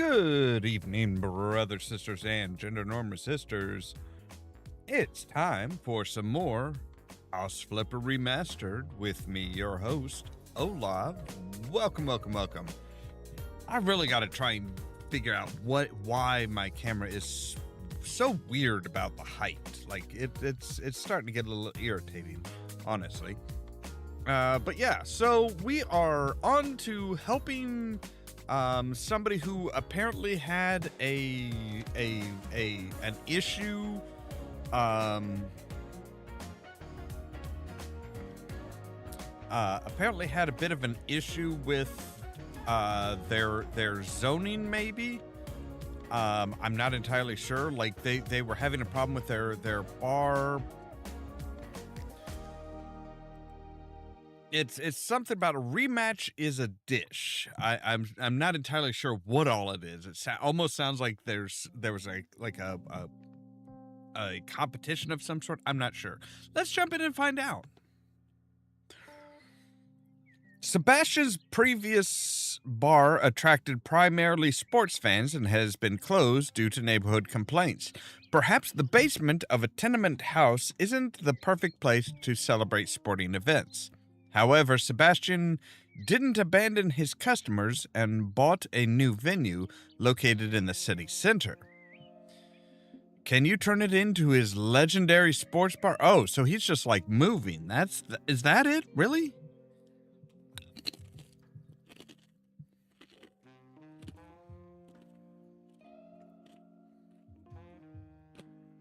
Good evening, brothers, sisters, and gender normal sisters. It's time for some more House Flipper Remastered with me, your host, Ollamh. Welcome, welcome, welcome. I really got to try and figure out why my camera is so weird about the height. Like it's starting to get a little irritating, honestly. But yeah, so we are on to helping somebody who apparently had an issue apparently had a bit of an issue with their zoning, maybe. I'm not entirely sure. Like they were having a problem with their bar. It's something about a rematch is a dish. I'm not entirely sure what all it is. It almost sounds like there was a competition of some sort. I'm not sure. Let's jump in and find out. Sebastian's previous bar attracted primarily sports fans and has been closed due to neighborhood complaints. Perhaps the basement of a tenement house isn't the perfect place to celebrate sporting events. However, Sebastian didn't abandon his customers and bought a new venue located in the city center. Can you turn it into his legendary sports bar? Oh, so he's just like moving. Is that it? Really?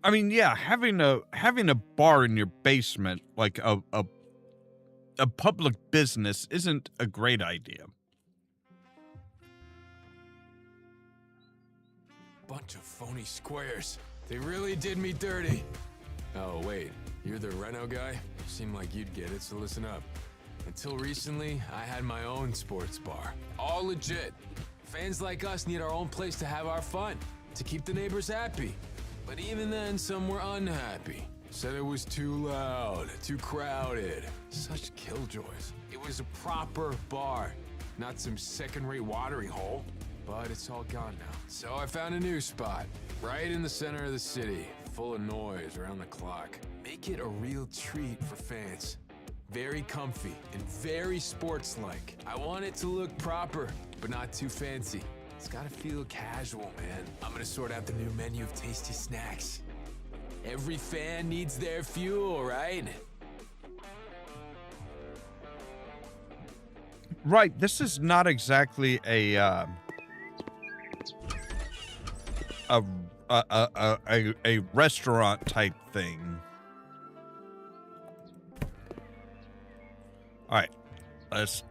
I mean, yeah, having a bar in your basement, like a public business, isn't a great idea. Bunch of phony squares. They really did me dirty. Oh, wait. You're the reno guy? Seemed like you'd get it, so listen up. Until recently, I had my own sports bar. All legit. Fans like us need our own place to have our fun, to keep the neighbors happy. But even then, some were unhappy. Said it was too loud, too crowded. Such killjoys. It was a proper bar, not some second-rate watering hole. But it's all gone now. So I found a new spot, right in the center of the city, full of noise around the clock. Make it a real treat for fans. Very comfy and very sports-like. I want it to look proper, but not too fancy. It's gotta feel casual, man. I'm gonna sort out the new menu of tasty snacks. Every fan needs their fuel, right? Right, this is not exactly a restaurant type thing. All right, let's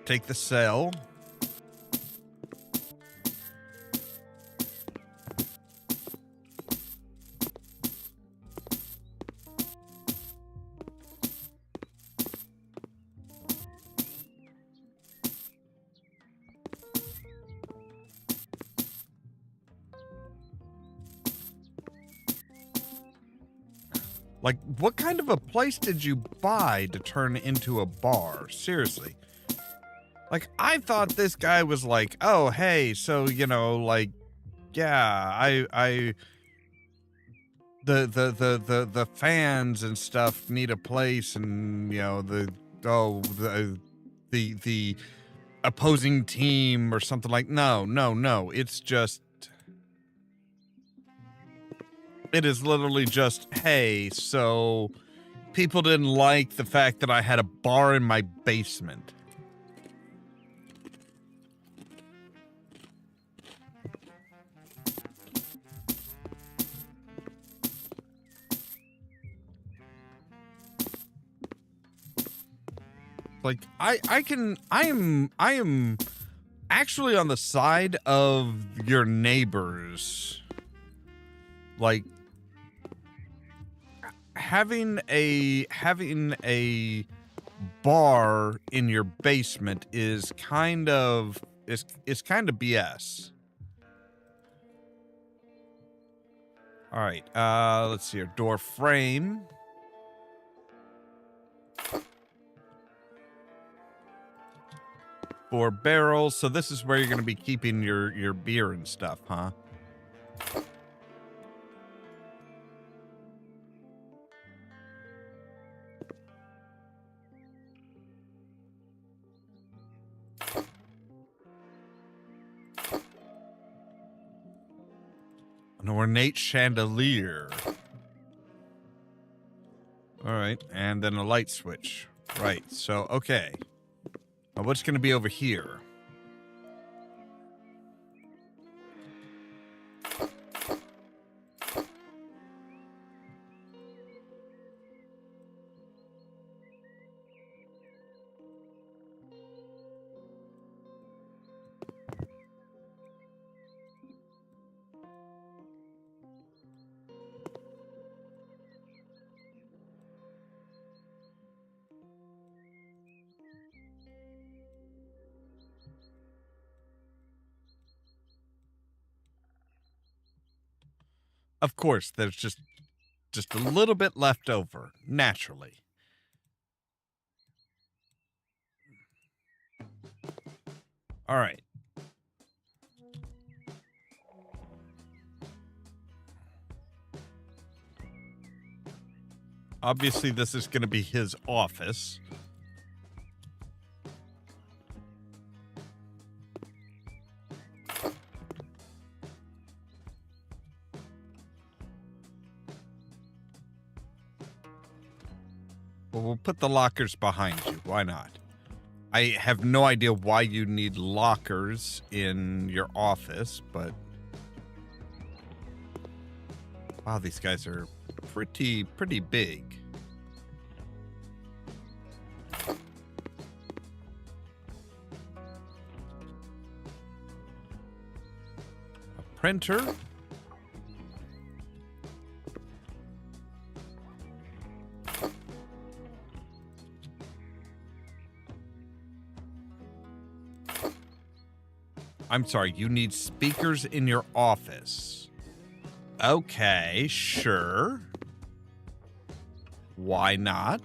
take the cell. Like, what kind of a place did you buy to turn into a bar? Seriously. Like, I thought this guy was like, oh, hey, so, you know, like, yeah, the fans and stuff need a place, and, you know, the opposing team or something like, no, it's just, it is literally just, hey, so people didn't like the fact that I had a bar in my basement. Like, I am actually on the side of your neighbors. Like, having a bar in your basement is kind of BS. All right, let's see here. Door frame. 4 barrels. So this is where you're going to be keeping your beer and stuff, huh? An ornate chandelier. All right, and then a light switch. Right, so, okay. Now what's going to be over here? Of course, there's just a little bit left over, naturally. All right. Obviously, this is going to be his office. Well, we'll put the lockers behind you. Why not? I have no idea why you need lockers in your office, but... Wow, these guys are pretty big. A printer. I'm sorry, you need speakers in your office. Okay, sure. Why not?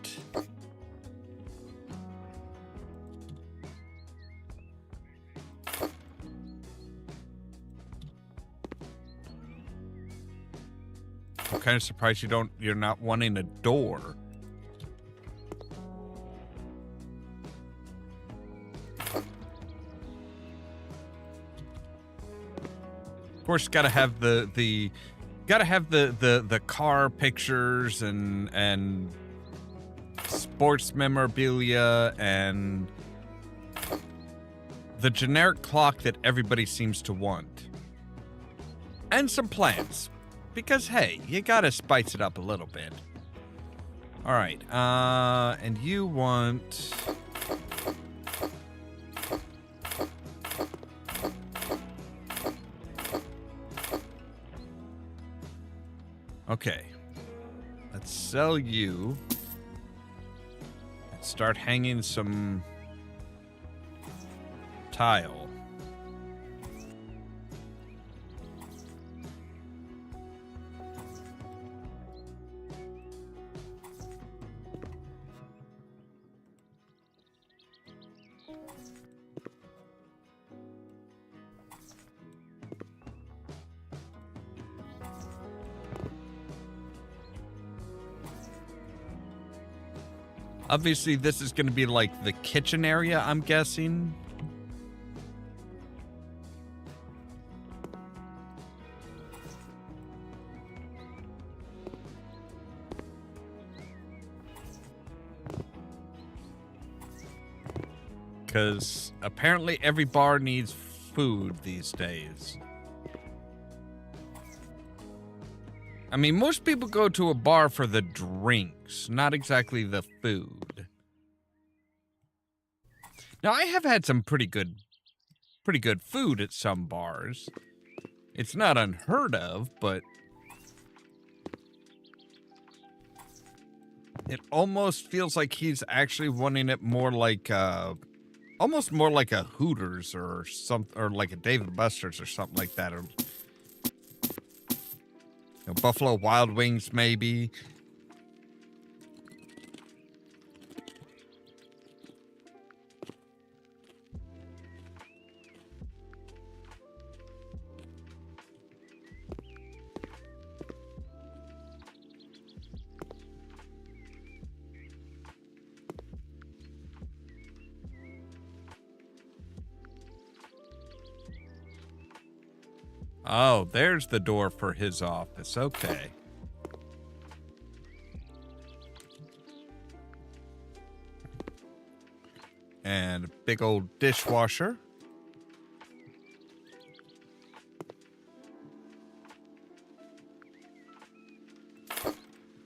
I'm kind of surprised you're not wanting a door. Of course, gotta have the car pictures and sports memorabilia and the generic clock that everybody seems to want. And some plants. Because, hey, you gotta spice it up a little bit. Alright, and you want... Okay. Let's sell you. Let's start hanging some tile. Obviously, this is going to be like the kitchen area, I'm guessing. Because apparently every bar needs food these days. I mean, most people go to a bar for the drinks, not exactly the food. Now, I have had some pretty good food at some bars. It's not unheard of, but it almost feels like he's actually wanting it more like almost more like a Hooters or like a Dave & Buster's or something like that, or Buffalo Wild Wings, maybe. Oh, there's the door for his office. Okay. And a big old dishwasher.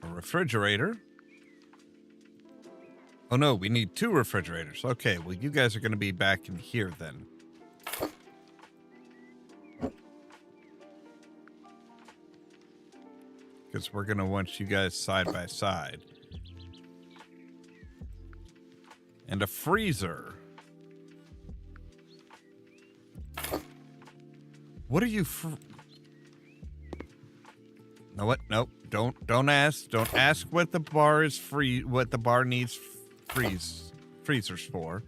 A refrigerator. Oh no, we need 2 refrigerators. Okay, well you guys are going to be back in here then. Because we're going to want you guys side by side. And a freezer. What are you No, what? Nope. Don't ask. Don't ask what the bar is what the bar needs freezers for.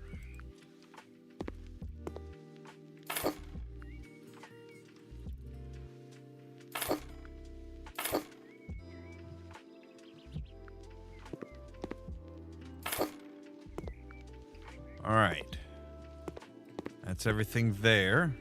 All right. That's everything there.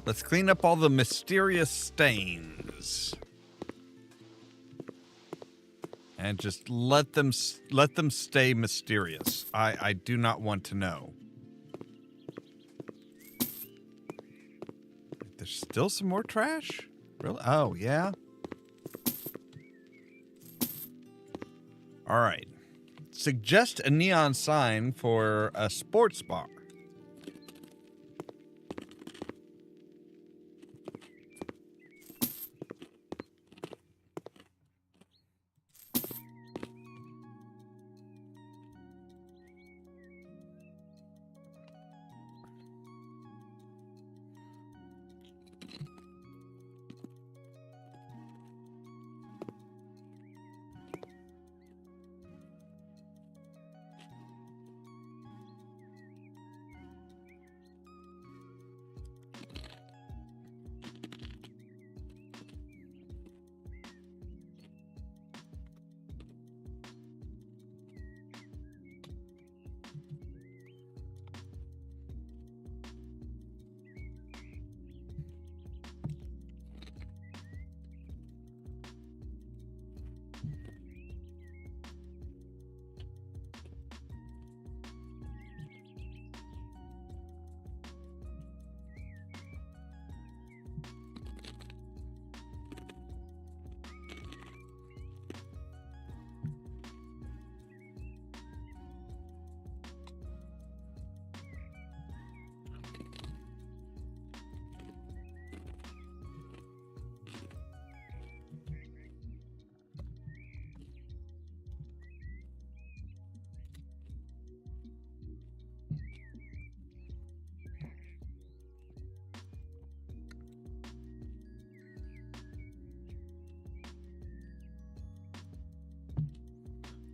Let's clean up all the mysterious stains. And just let them stay mysterious. I do not want to know. There's still some more trash? Really? Oh, yeah. All right. Suggest a neon sign for a sports bar.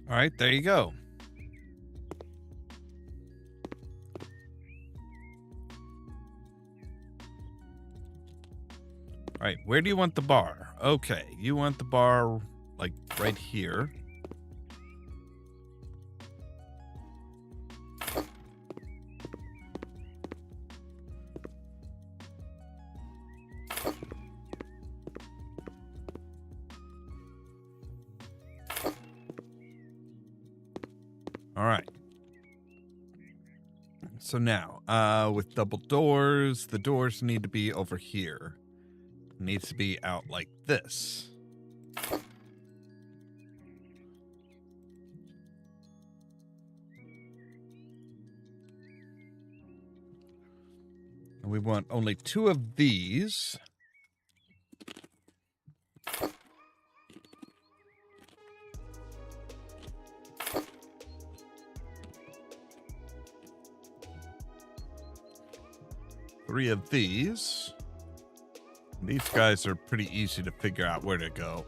All right, there you go. All right, where do you want the bar? Okay, you want the bar like right here. All right. So now, with double doors, the doors need to be over here. It needs to be out like this. And we want only 2 of these. Three of these. These guys are pretty easy to figure out where they go.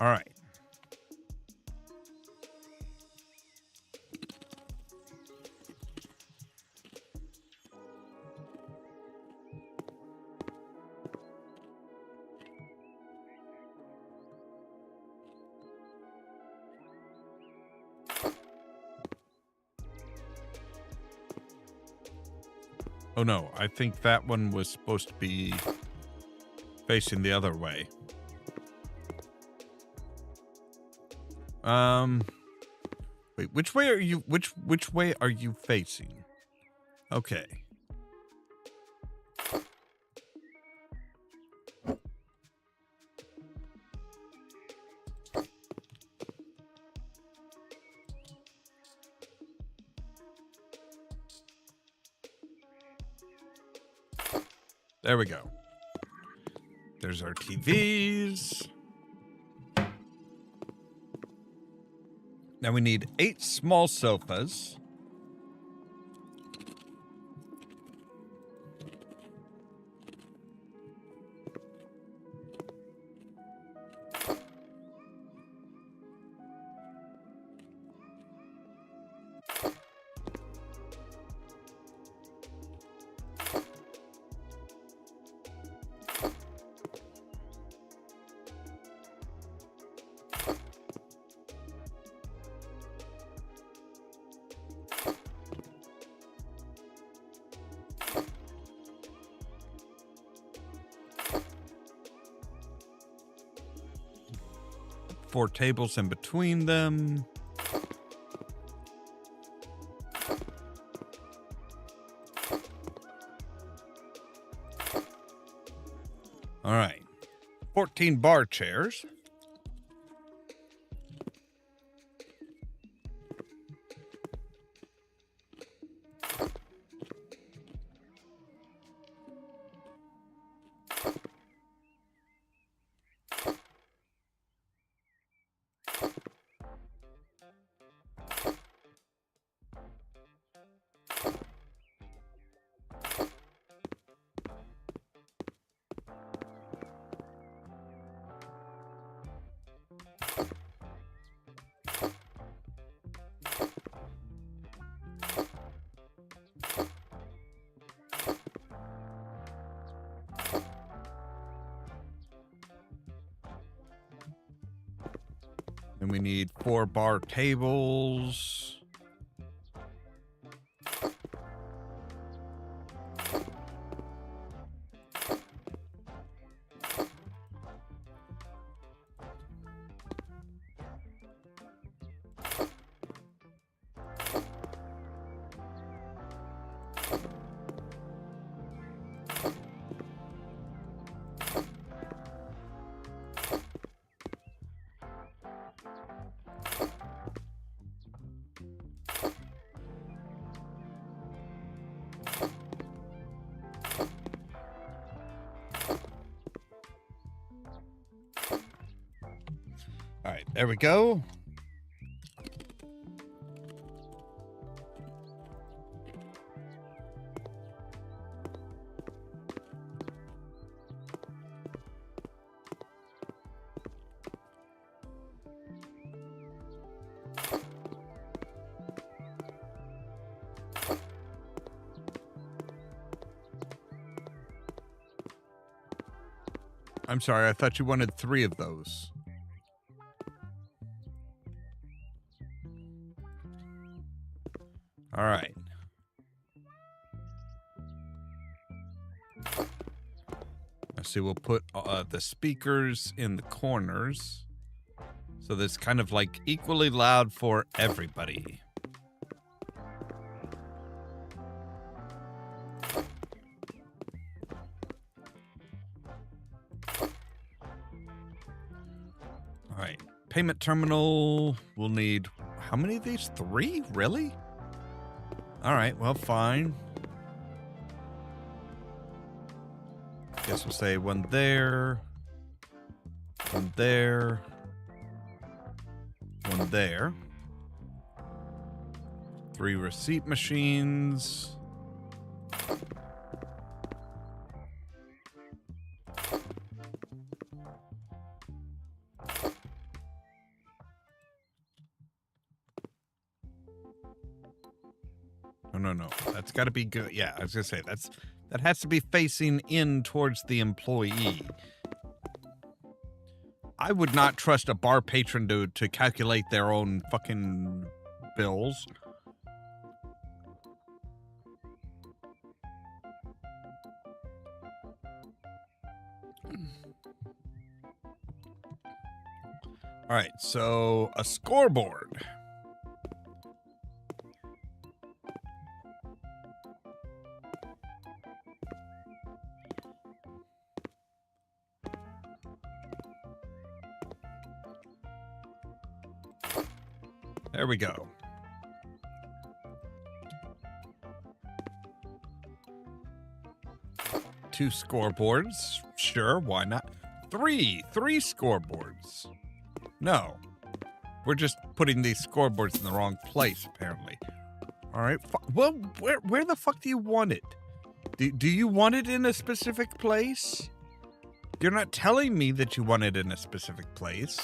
All right. Oh no, I think that one was supposed to be facing the other way. Wait, which way are you which way are you facing? Okay. There we go. There's our TVs. Now we need 8 small sofas. Four tables in between them. All right. 14 bar chairs. And we need 4 bar tables. All right, there we go. I'm sorry, I thought you wanted 3 of those. All right. Let's see, we'll put the speakers in the corners. So that's kind of like equally loud for everybody. All right. Payment terminal. We'll need, how many of these? 3? Really? All right, well, fine. Guess we'll say 1 there, 1 there, 1 there. 3 receipt machines. no. That's got to be good. Yeah, I was gonna say that has to be facing in towards the employee. I would not trust a bar patron to calculate their own fucking bills. All right, so a scoreboard. There we go. Two scoreboards. Sure, why not? Three scoreboards. No. We're just putting these scoreboards in the wrong place, apparently. All right. Well, where the fuck do you want it? Do you want it in a specific place? You're not telling me that you want it in a specific place.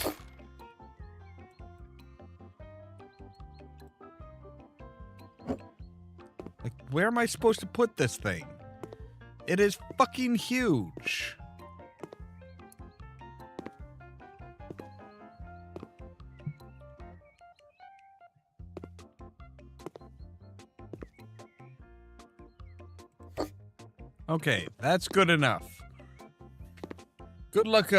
Like, where am I supposed to put this thing? It is fucking huge. Okay, that's good enough. Good luck,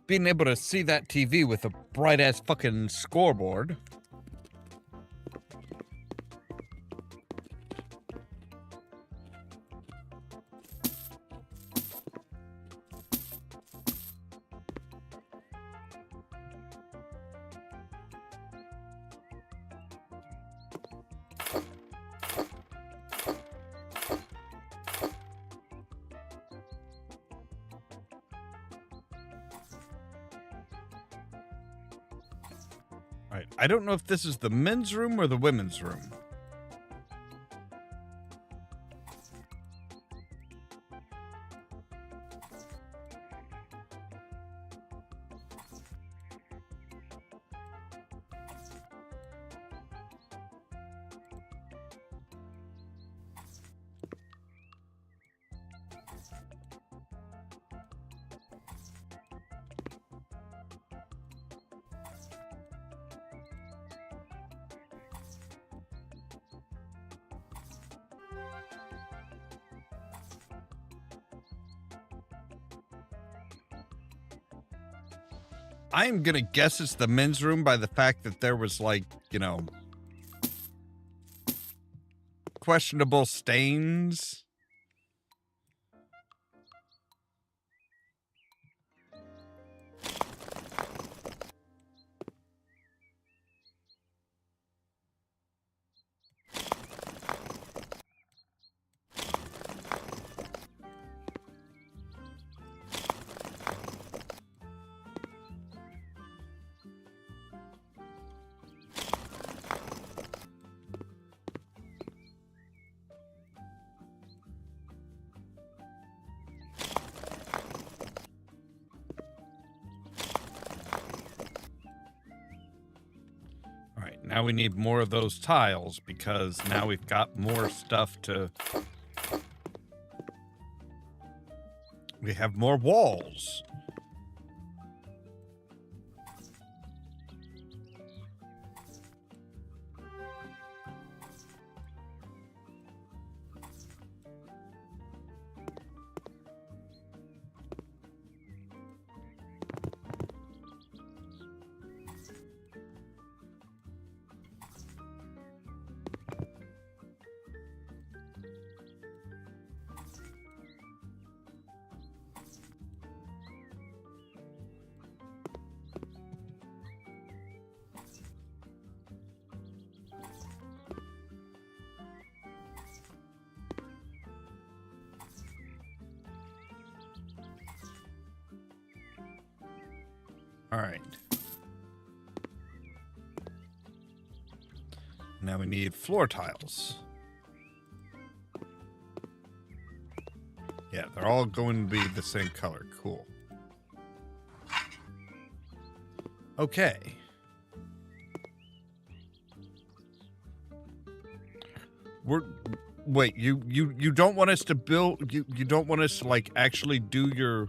being able to see that TV with a bright-ass fucking scoreboard. All right, I don't know if this is the men's room or the women's room. I'm gonna guess it's the men's room by the fact that there was, like, you know, questionable stains. Now we need more of those tiles because now we've got more stuff to... We have more walls. All right. Now we need floor tiles. Yeah, they're all going to be the same color. Cool. Okay. We're wait, you don't want us to build you don't want us to like actually do your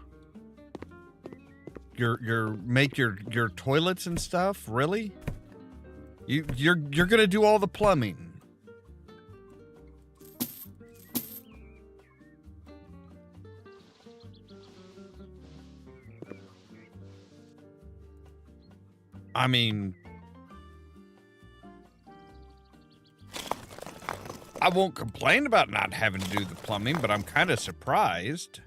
make your toilets and stuff, really? You're gonna do all the plumbing. I mean, I won't complain about not having to do the plumbing, but I'm kind of surprised.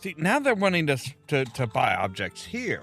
See, now they're wanting us to buy objects here.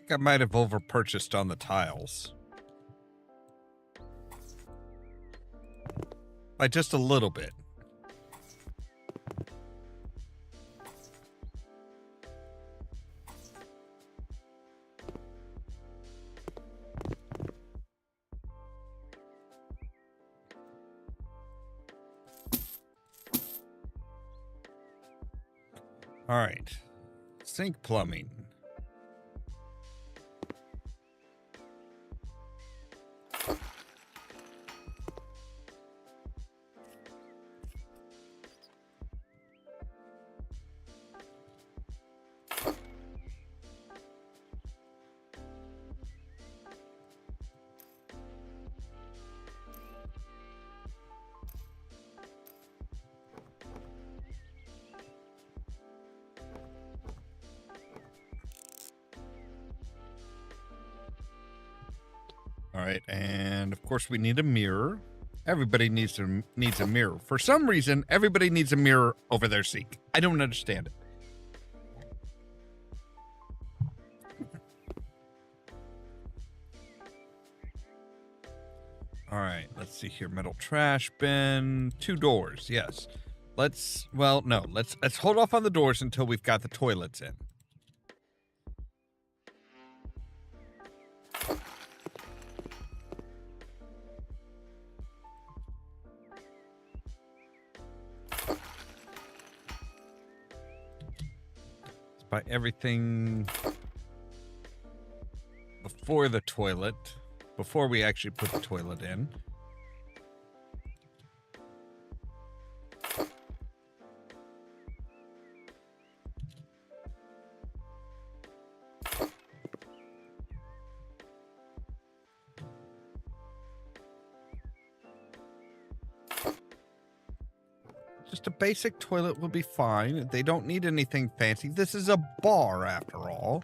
I might have over-purchased on the tiles. By just a little bit. All right. Sink plumbing. All right, and of course we need a mirror. Everybody needs a mirror. For some reason, everybody needs a mirror over their sink. I don't understand it. All right, let's see here. Metal trash bin, 2 doors. Yes. Let's hold off on the doors until we've got the toilets in. Buy everything before the toilet, before we actually put the toilet in. Just a basic toilet will be fine. They don't need anything fancy. This is a bar, after all.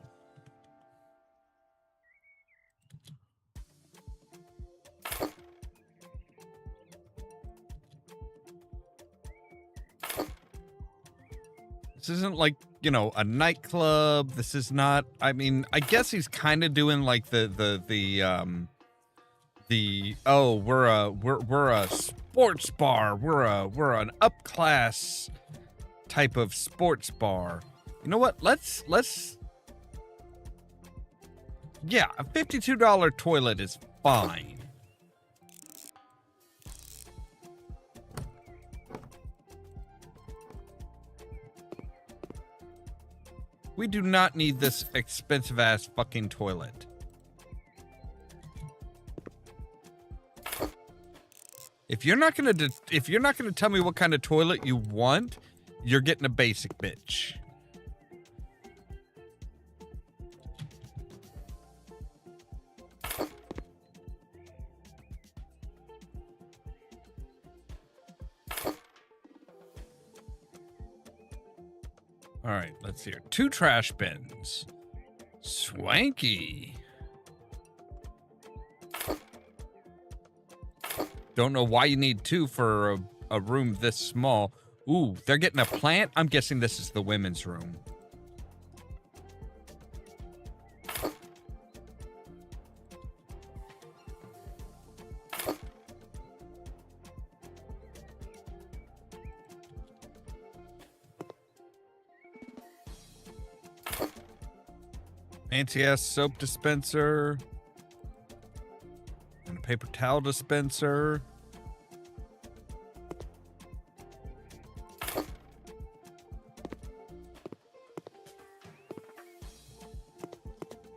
This isn't like, you know, a nightclub. This is not, I mean, I guess he's kind of doing like oh, we're a sports bar. We're an upclass type of sports bar. You know what? Let's yeah, a $52 toilet is fine. We do not need this expensive ass fucking toilet. If you're not gonna tell me what kind of toilet you want, you're getting a basic bitch. All right, let's see here. 2 trash bins. Swanky. Don't know why you need 2 for a room this small. Ooh, they're getting a plant? I'm guessing this is the women's room. Fancy-ass soap dispenser. And a paper towel dispenser.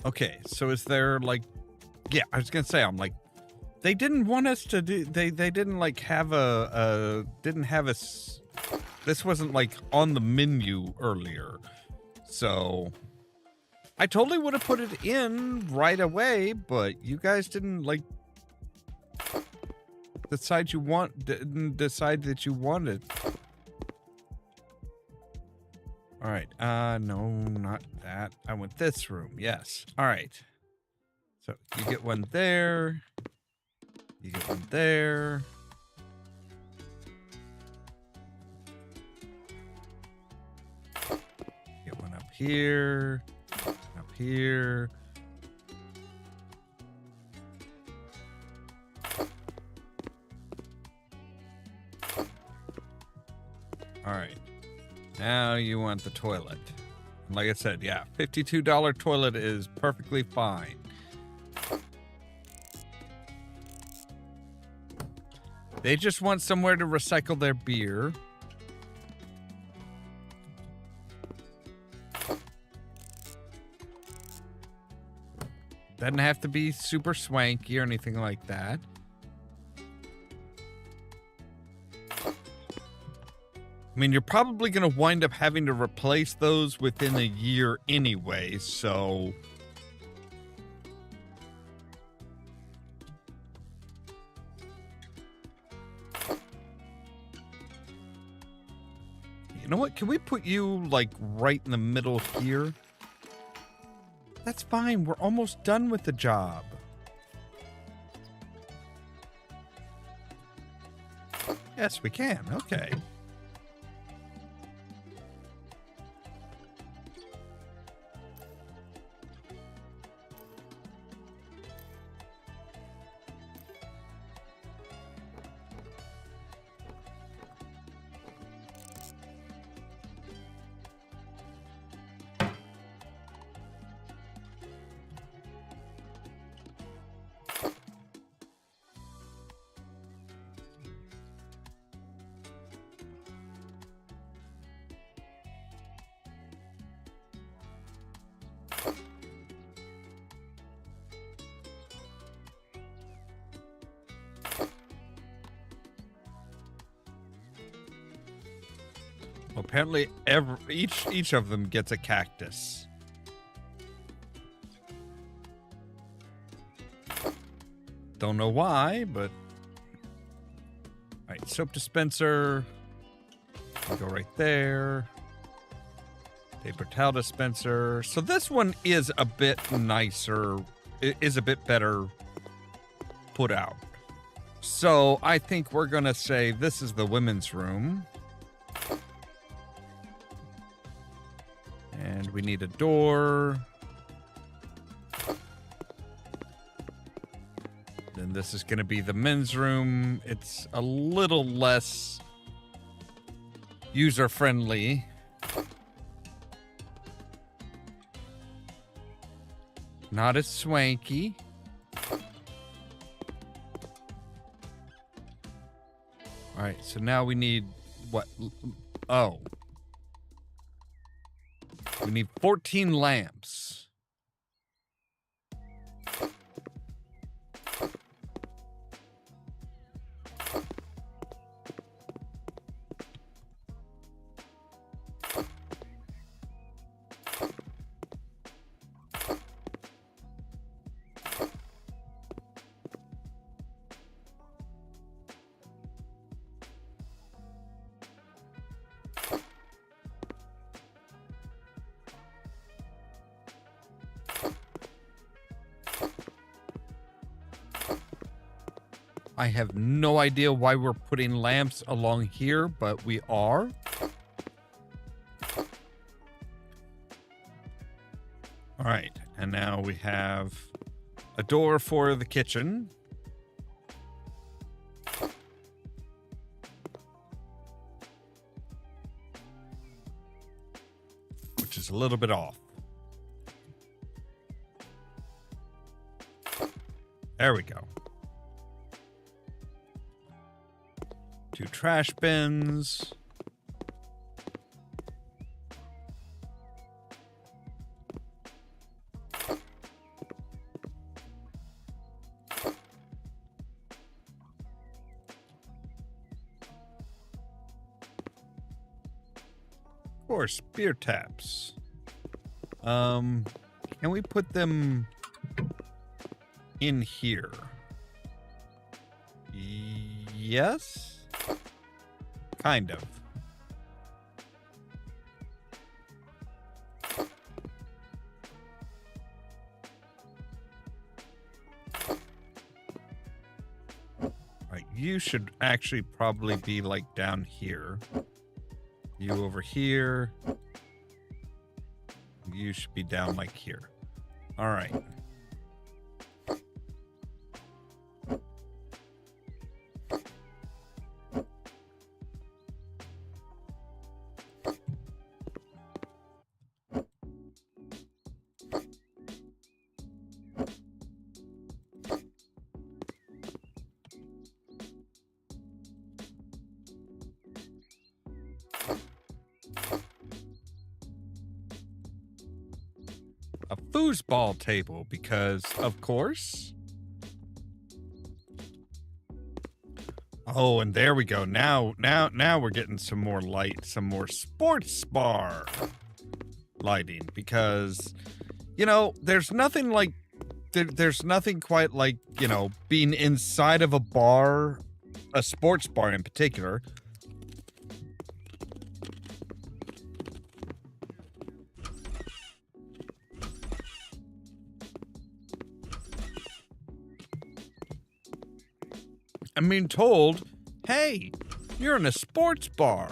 Okay, so is there like... Yeah, I was gonna say, I'm like... They didn't want us to do... They didn't like have didn't have us... This wasn't like on the menu earlier. So... I totally would have put it in right away, but you guys didn't like didn't decide that you wanted. All right. No, not that. I want this room. Yes. All right. So you get one there. You get one there. Get one up here. Up here. All right. Now you want the toilet. Like I said, yeah, $52 toilet is perfectly fine. They just want somewhere to recycle their beer. Doesn't have to be super swanky or anything like that. I mean, you're probably going to wind up having to replace those within a year anyway, so... You know what? Can we put you, like, right in the middle here? That's fine. We're almost done with the job. Yes, we can. Okay. Well, apparently each of them gets a cactus. Don't know why, but... Alright, soap dispenser. We'll go right there. Paper towel dispenser. So this one is a bit nicer. It is a bit better put out. So I think we're going to say this is the women's room. we need a door. Then this is going to be the men's room. It's a little less user-friendly. Not as swanky. All right, so now we need what? Oh. We need 14 lamps. I have no idea why we're putting lamps along here, but we are. All right, and now we have a door for the kitchen. Which is a little bit off. There we go. 2 trash bins. Of course, beer taps. Can we put them in here? Yes? Kind of. Right, you should actually probably be like down here. You over here. You should be down like here. All right. A foosball table, because of course. Oh, and there we go. Now we're getting some more light, some more sports bar lighting, because, you know, there's nothing like, there's nothing quite like, you know, being inside of a bar, a sports bar in particular. I'm being told, hey, you're in a sports bar.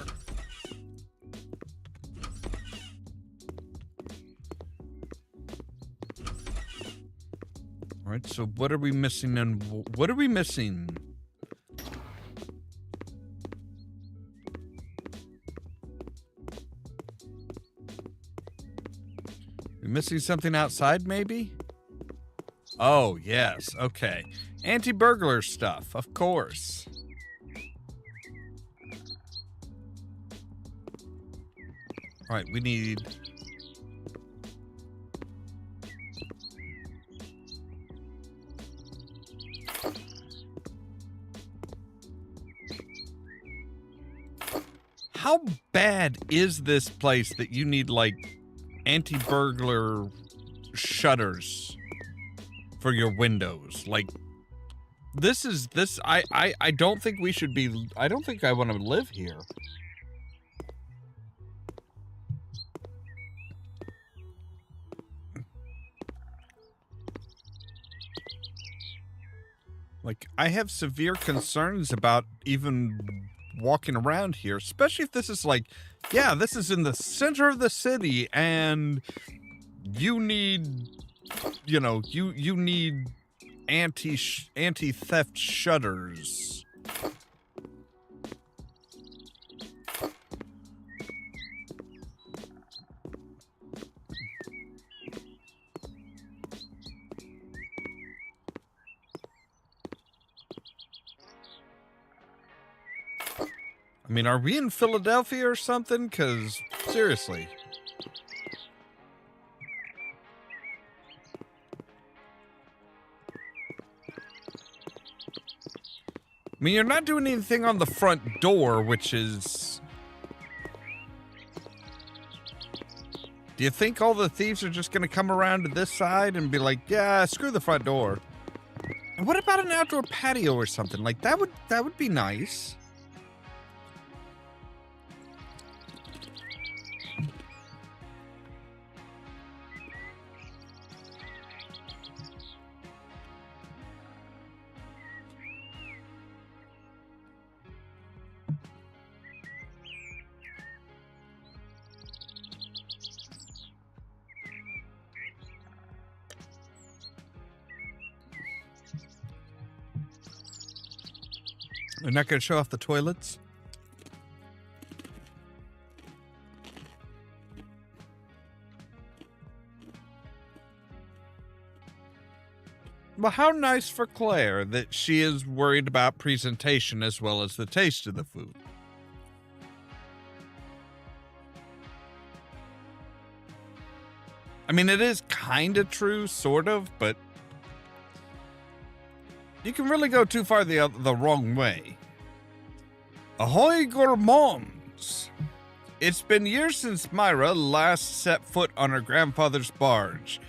All right, so what are we missing and what are we missing? We missing something outside, maybe? Oh, yes, okay. Anti-burglar stuff, of course. All right, we need... How bad is this place that you need, like, anti-burglar shutters for your windows? Like, I don't think we should be, I don't think I want to live here. Like, I have severe concerns about even walking around here, especially if this is like Yeah, this is in the center of the city, and you need, you know, you need anti-theft shutters. I mean, are we in Philadelphia or something? Because, seriously. I mean, you're not doing anything on the front door, which is... Do you think all the thieves are just going to come around to this side and be like, yeah, screw the front door? And what about an outdoor patio or something? Like, that would be nice. They're not going to show off the toilets? Well, how nice for Claire that she is worried about presentation as well as the taste of the food. I mean, it is kind of true, sort of, but you can really go too far the wrong way. Ahoy, gourmands! It's been years since Myra last set foot on her grandfather's barge.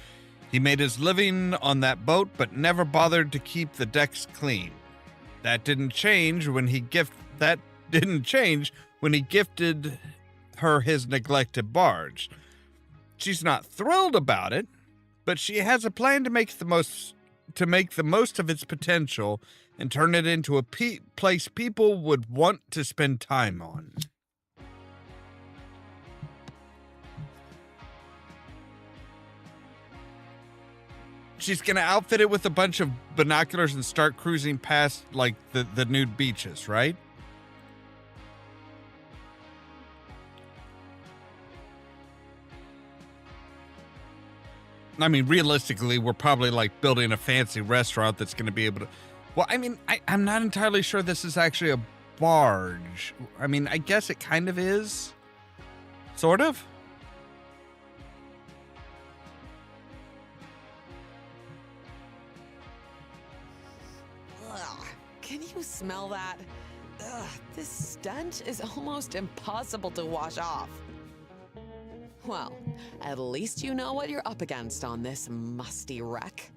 He made his living on that boat, but never bothered to keep the decks clean. That didn't change when he gifted her his neglected barge. She's not thrilled about it, but she has a plan to make the most of its potential and turn it into a place people would want to spend time on. She's going to outfit it with a bunch of binoculars and start cruising past, like, the nude beaches, right? I mean, realistically, we're probably, like, building a fancy restaurant that's going to be able to... Well, I mean, I'm not entirely sure this is actually a barge. I mean, I guess it kind of is. Sort of. Ugh, can you smell that? Ugh, this stench is almost impossible to wash off. Well, at least you know what you're up against on this musty wreck.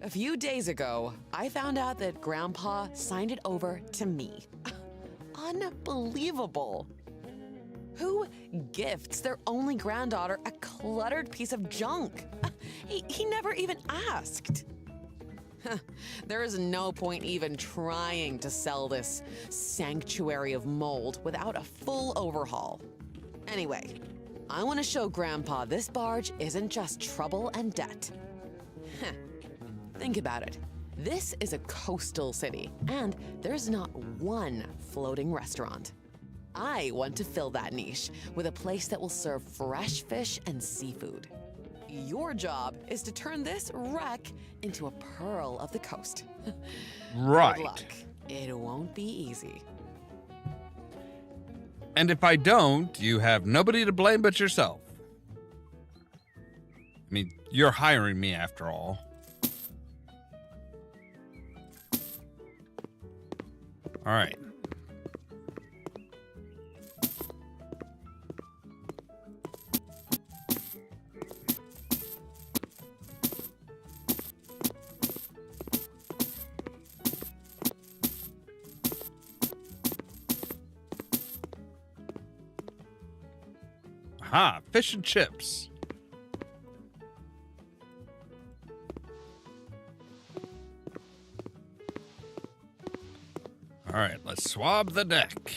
A few days ago, I found out that Grandpa signed it over to me. Unbelievable. Who gifts their only granddaughter a cluttered piece of junk? He never even asked. There is no point even trying to sell this sanctuary of mold without a full overhaul. Anyway, I want to show Grandpa this barge isn't just trouble and debt. Think about it. This is a coastal city, and there's not one floating restaurant. I want to fill that niche with a place that will serve fresh fish and seafood. Your job is to turn this wreck into a pearl of the coast. Right. Good luck. It won't be easy. And if I don't, you have nobody to blame but yourself. I mean, you're hiring me after all. All right. Aha, fish and chips. All right, let's swab the deck.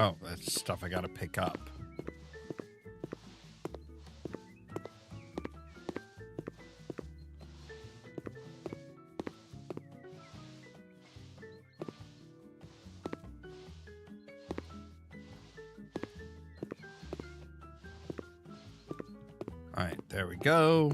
Oh, that's stuff I gotta pick up. All right, there we go.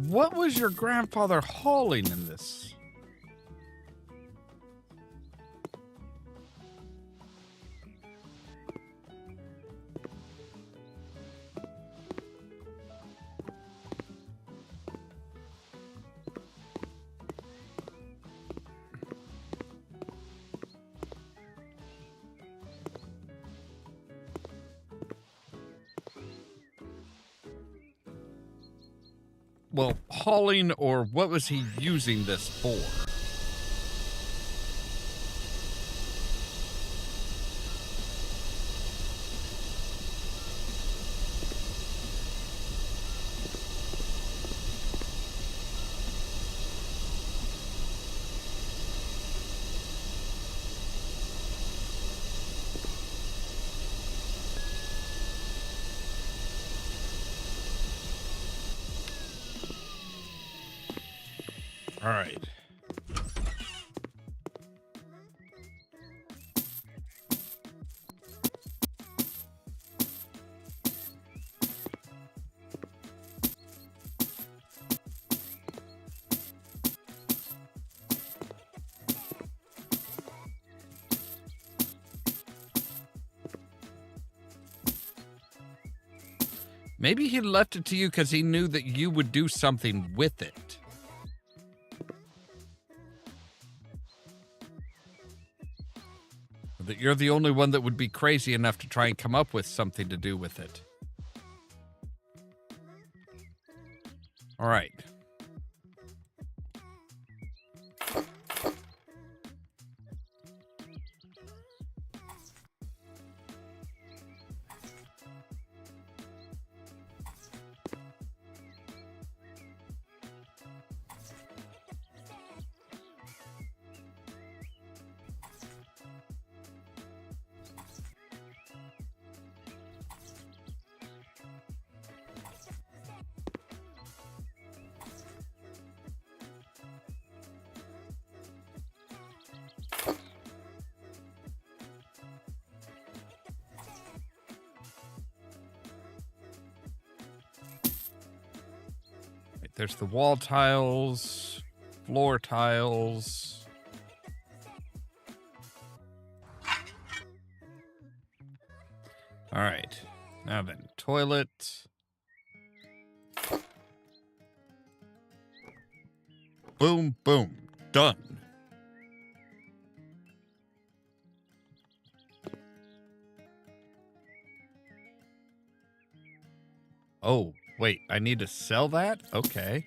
What was your grandfather hauling in this? Well, hauling, or what was he using this for? All right. Maybe he left it to you because he knew that you would do something with it. That you're the only one that would be crazy enough to try and come up with something to do with it. All right. There's the wall tiles, floor tiles. All right. Now then, toilet. Boom, boom. Done. Oh, wait, I need to sell that? Okay.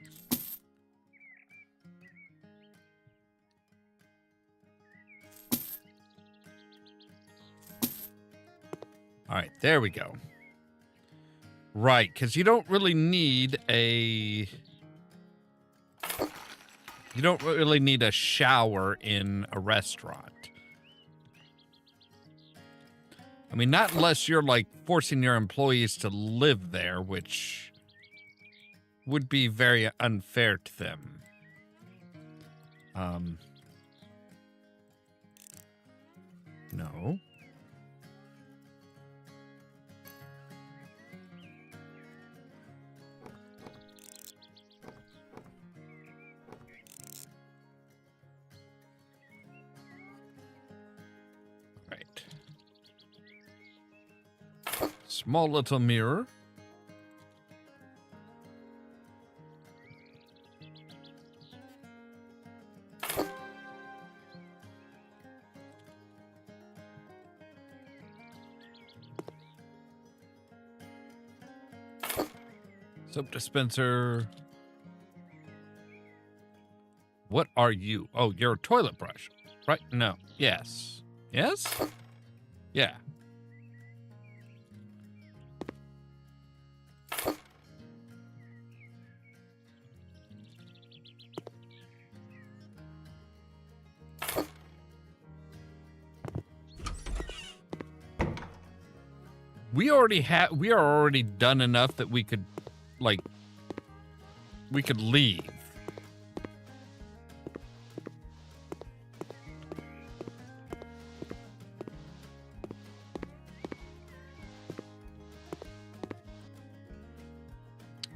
All right, there we go. Right, because you don't really need a... You don't really need a shower in a restaurant. I mean, not unless you're, like, forcing your employees to live there, which would be very unfair to them. No. Right. Small little mirror. Soap dispenser. What are you? Oh, you're a toilet brush, right? No. Yes. Yes? Yeah. We are already done enough that we could, like, we could leave.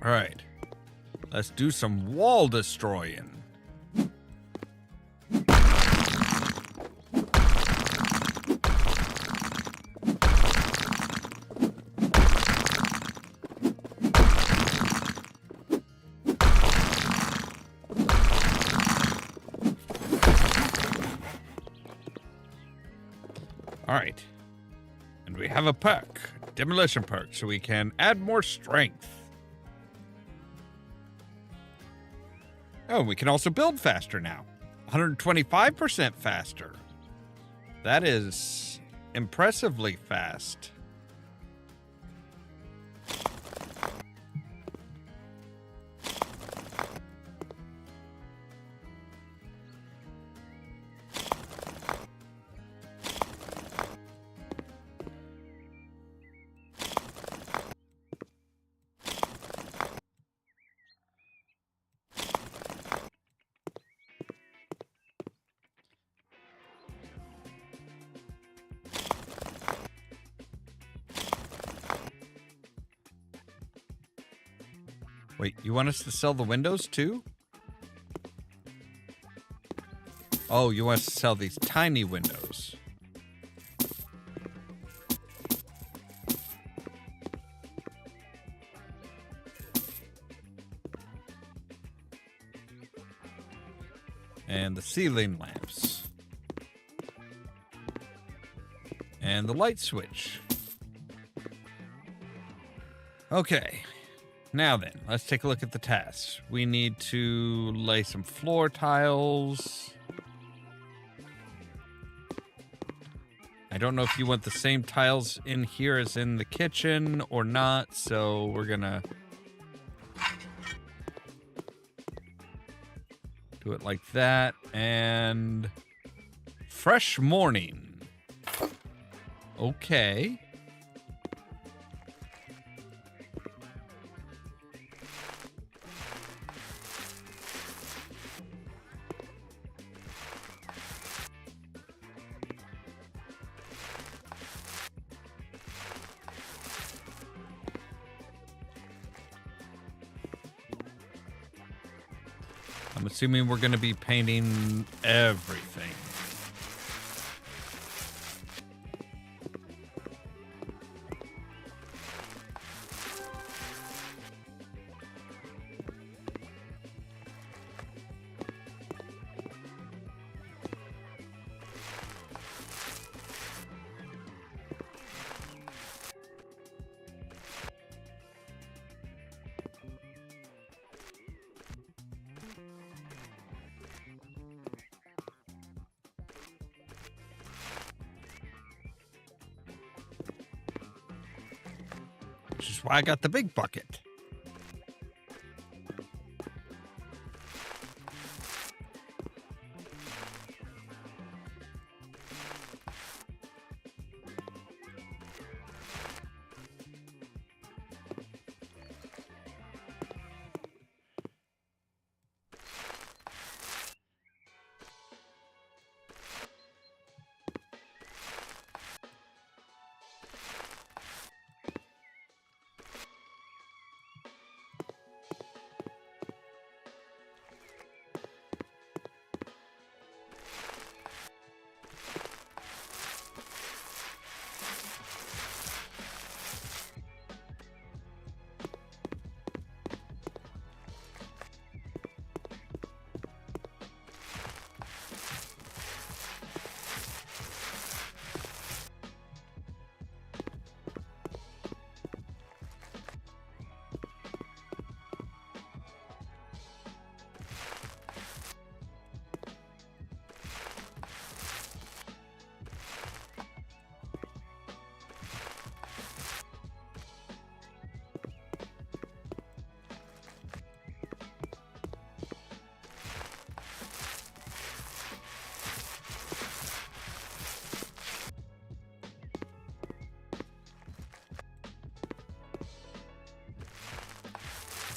All right. Let's do some wall destroying. All right. And we have a perk, demolition perk, so we can add more strength. Oh, we can also build faster now. 125% faster. That is impressively fast. Wait, you want us to sell the windows too? Oh, you want us to sell these tiny windows. And the ceiling lamps. And the light switch. Okay. Now then, let's take a look at the tasks. We need to lay some floor tiles. I don't know if you want the same tiles in here as in the kitchen or not, so we're gonna do it like that. And fresh morning. Okay. I'm assuming we're going to be painting everything. Which is why I got the big bucket.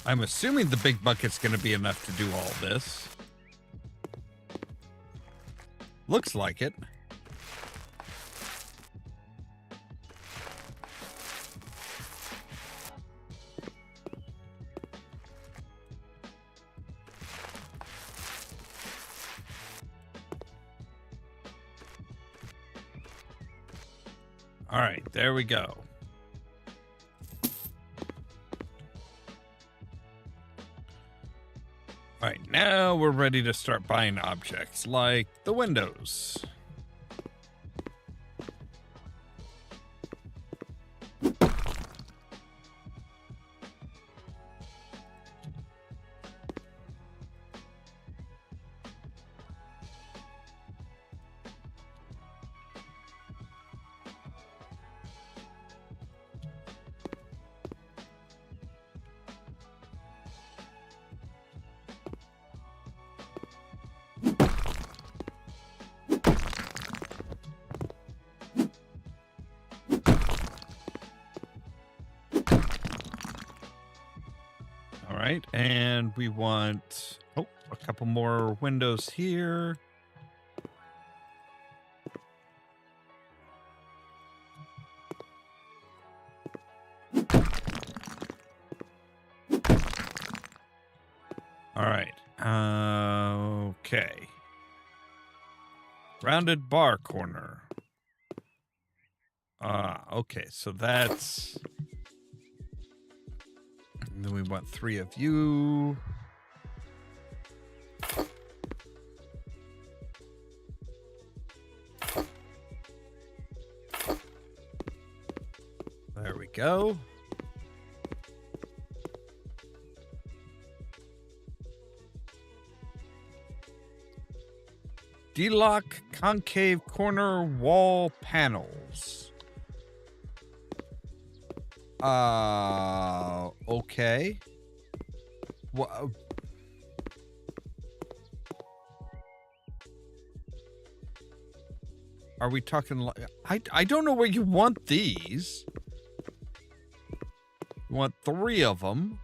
I'm assuming the big bucket's going to be enough to do all this. Looks like it. All right, there we go. All right, now we're ready to start buying objects like the windows. All right, and we want, a couple more windows here. All right, okay. Rounded bar corner. Okay, so that's... And then we want 3 of you. There we go. D-lock concave corner wall panels. Okay. What? Are we talking like... I don't know where you want these. You want 3 of them.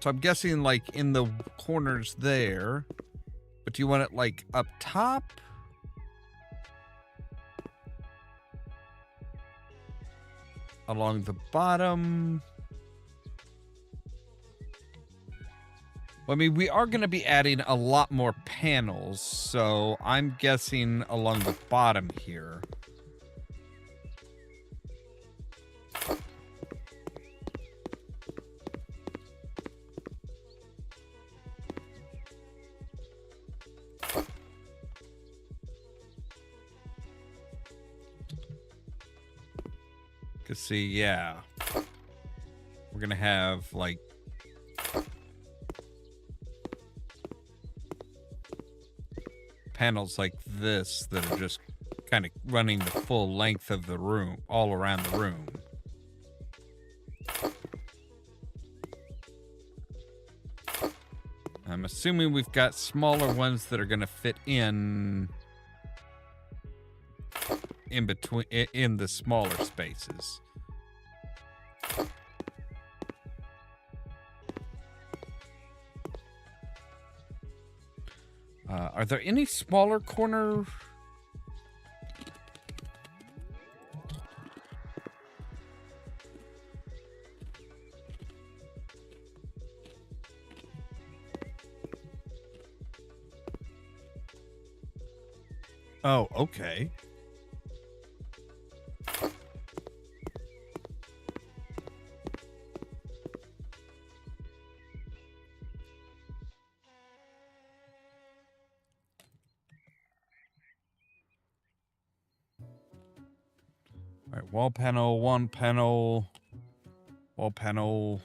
So I'm guessing like in the corners there. But do you want it like up top? Along the bottom? Well, I mean, we are going to be adding a lot more panels, so I'm guessing along the bottom here. Cause see, yeah, we're gonna have like panels like this that are just kind of running the full length of the room, all around the room. I'm assuming we've got smaller ones that are gonna fit in between, in the smaller spaces. Are there any smaller corner? Oh, okay. All right, wall panel, one panel, wall panel.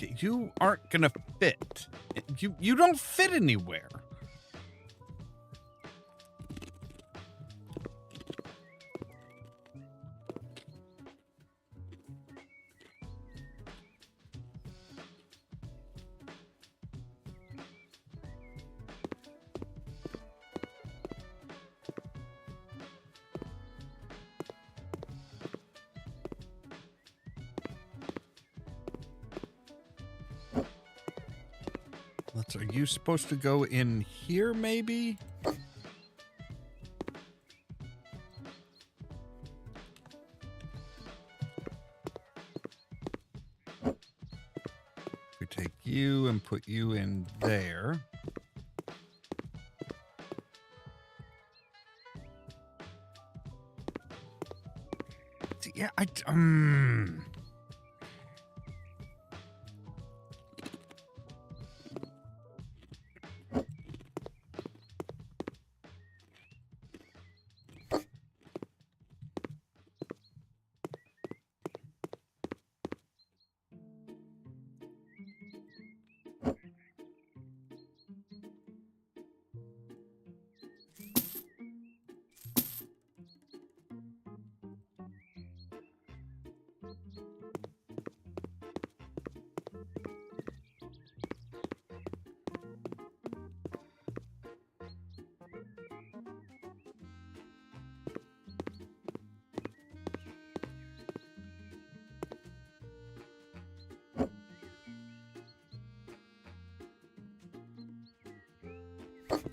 You aren't gonna fit. You don't fit anywhere. Are you supposed to go in here, maybe? We take you and put you in there. Yeah,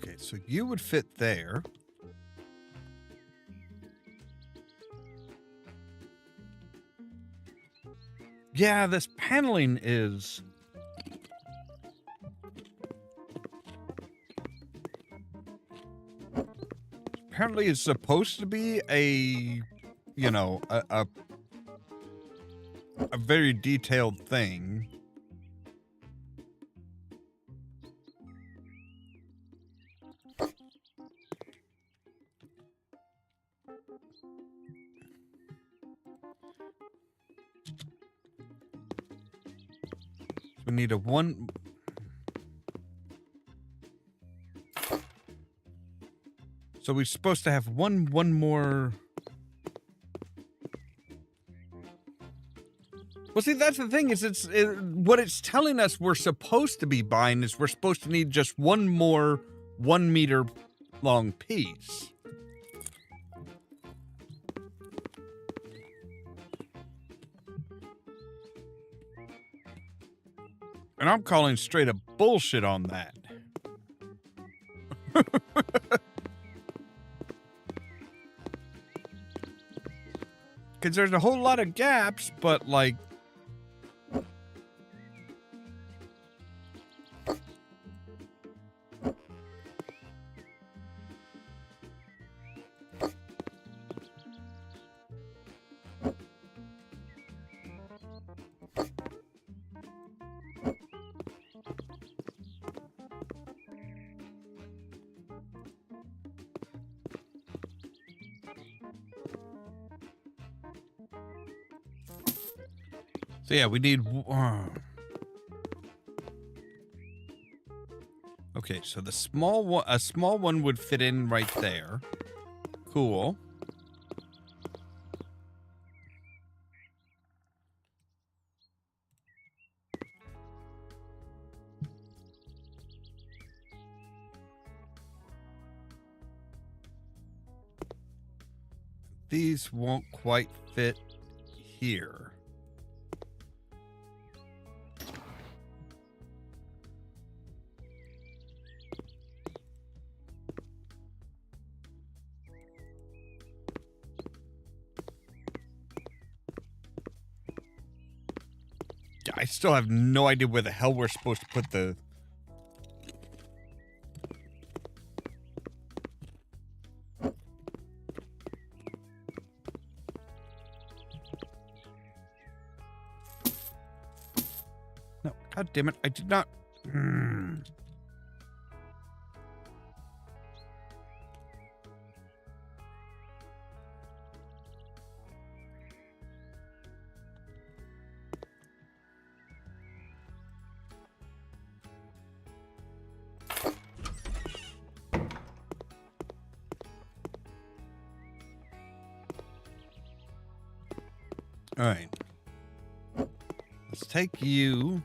okay, so you would fit there. Yeah, this paneling is... Apparently it's supposed to be a, you know, a very detailed thing. We need a one... So we're supposed to have one more... Well, see, that's the thing, is what it's telling us we're supposed to be buying is we're supposed to need just one more 1 meter long piece. And I'm calling straight up bullshit on that. Because there's a whole lot of gaps, but like... So yeah, we need... Okay, so the small one, a small one would fit in right there. Cool. These won't quite fit here. I still have no idea where the hell we're supposed to put the... No, god damn it, I did not... All right. Let's take you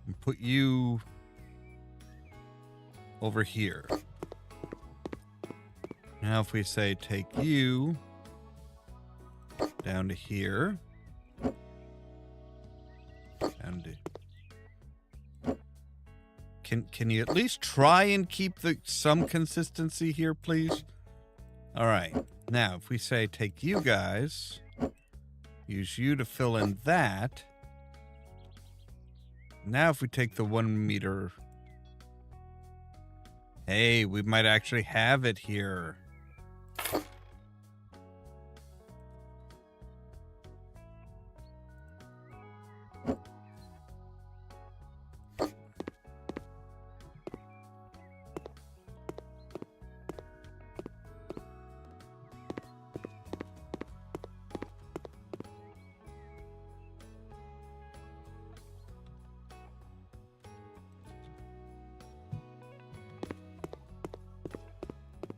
and put you over here. Now if we say take you down to here. Down to... Can you at least try and keep some consistency here, please? All right. Now, if we say take you guys, use you to fill in that. Now, if we take the 1 meter, hey, we might actually have it here.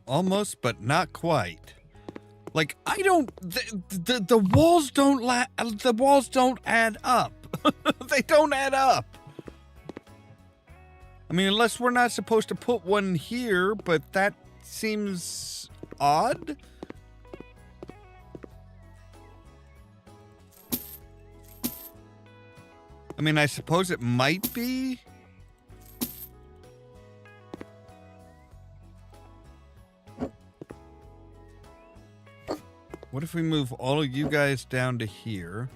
Almost, but not quite. Like, I don't... The walls don't... the walls don't add up. They don't add up. I mean, unless we're not supposed to put one here, but that seems odd. I mean, I suppose it might be... What if we move all of you guys down to here?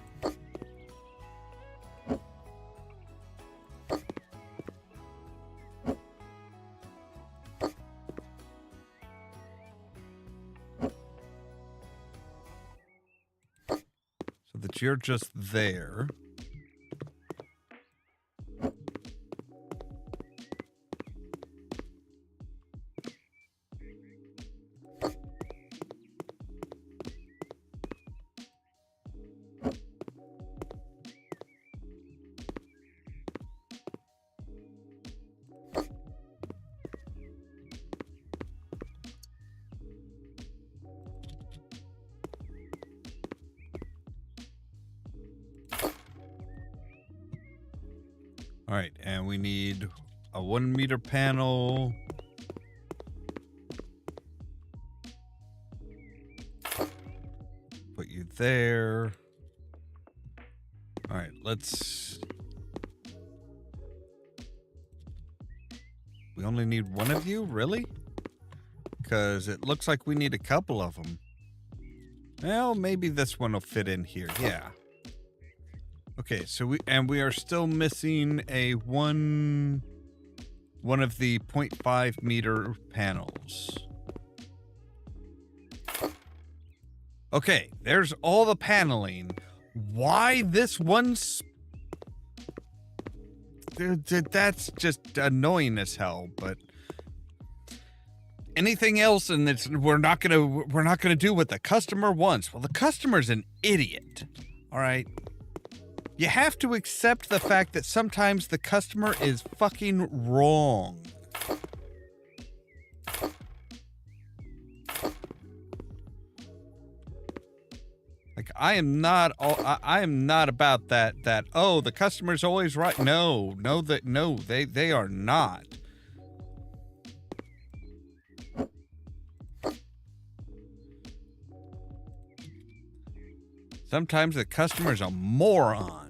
So that you're just there. All right, and we need a 1 meter panel. Put you there. All right, let's... We only need one of you, really? Because it looks like we need a couple of them. Well, maybe this one will fit in here, yeah. Okay, so we are still missing a one of the 0.5 meter panels. Okay, there's all the paneling. Why this one's... That's just annoying as hell, but anything else and it's we're not gonna do what the customer wants. Well, the customer's an idiot. All right. You have to accept the fact that sometimes the customer is fucking wrong. Like, I am not about that oh, the customer's always right. No, they are not. Sometimes the customer's a moron.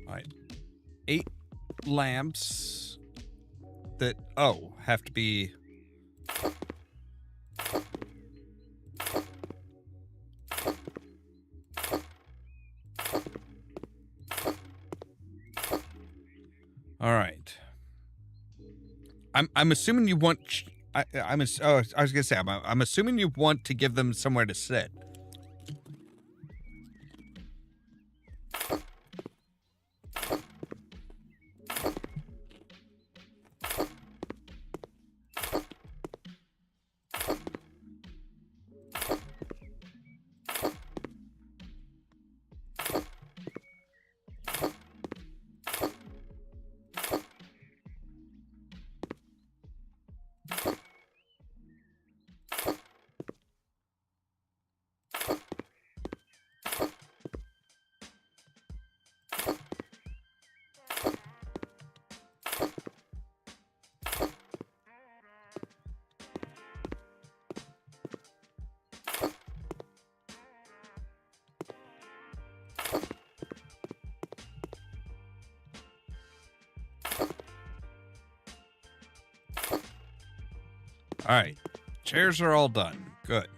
All right. 8 lamps that, oh, have to be... All right. I'm assuming you want... I was gonna say, I'm assuming you want to give them somewhere to sit. All right. Chairs are all done. Good.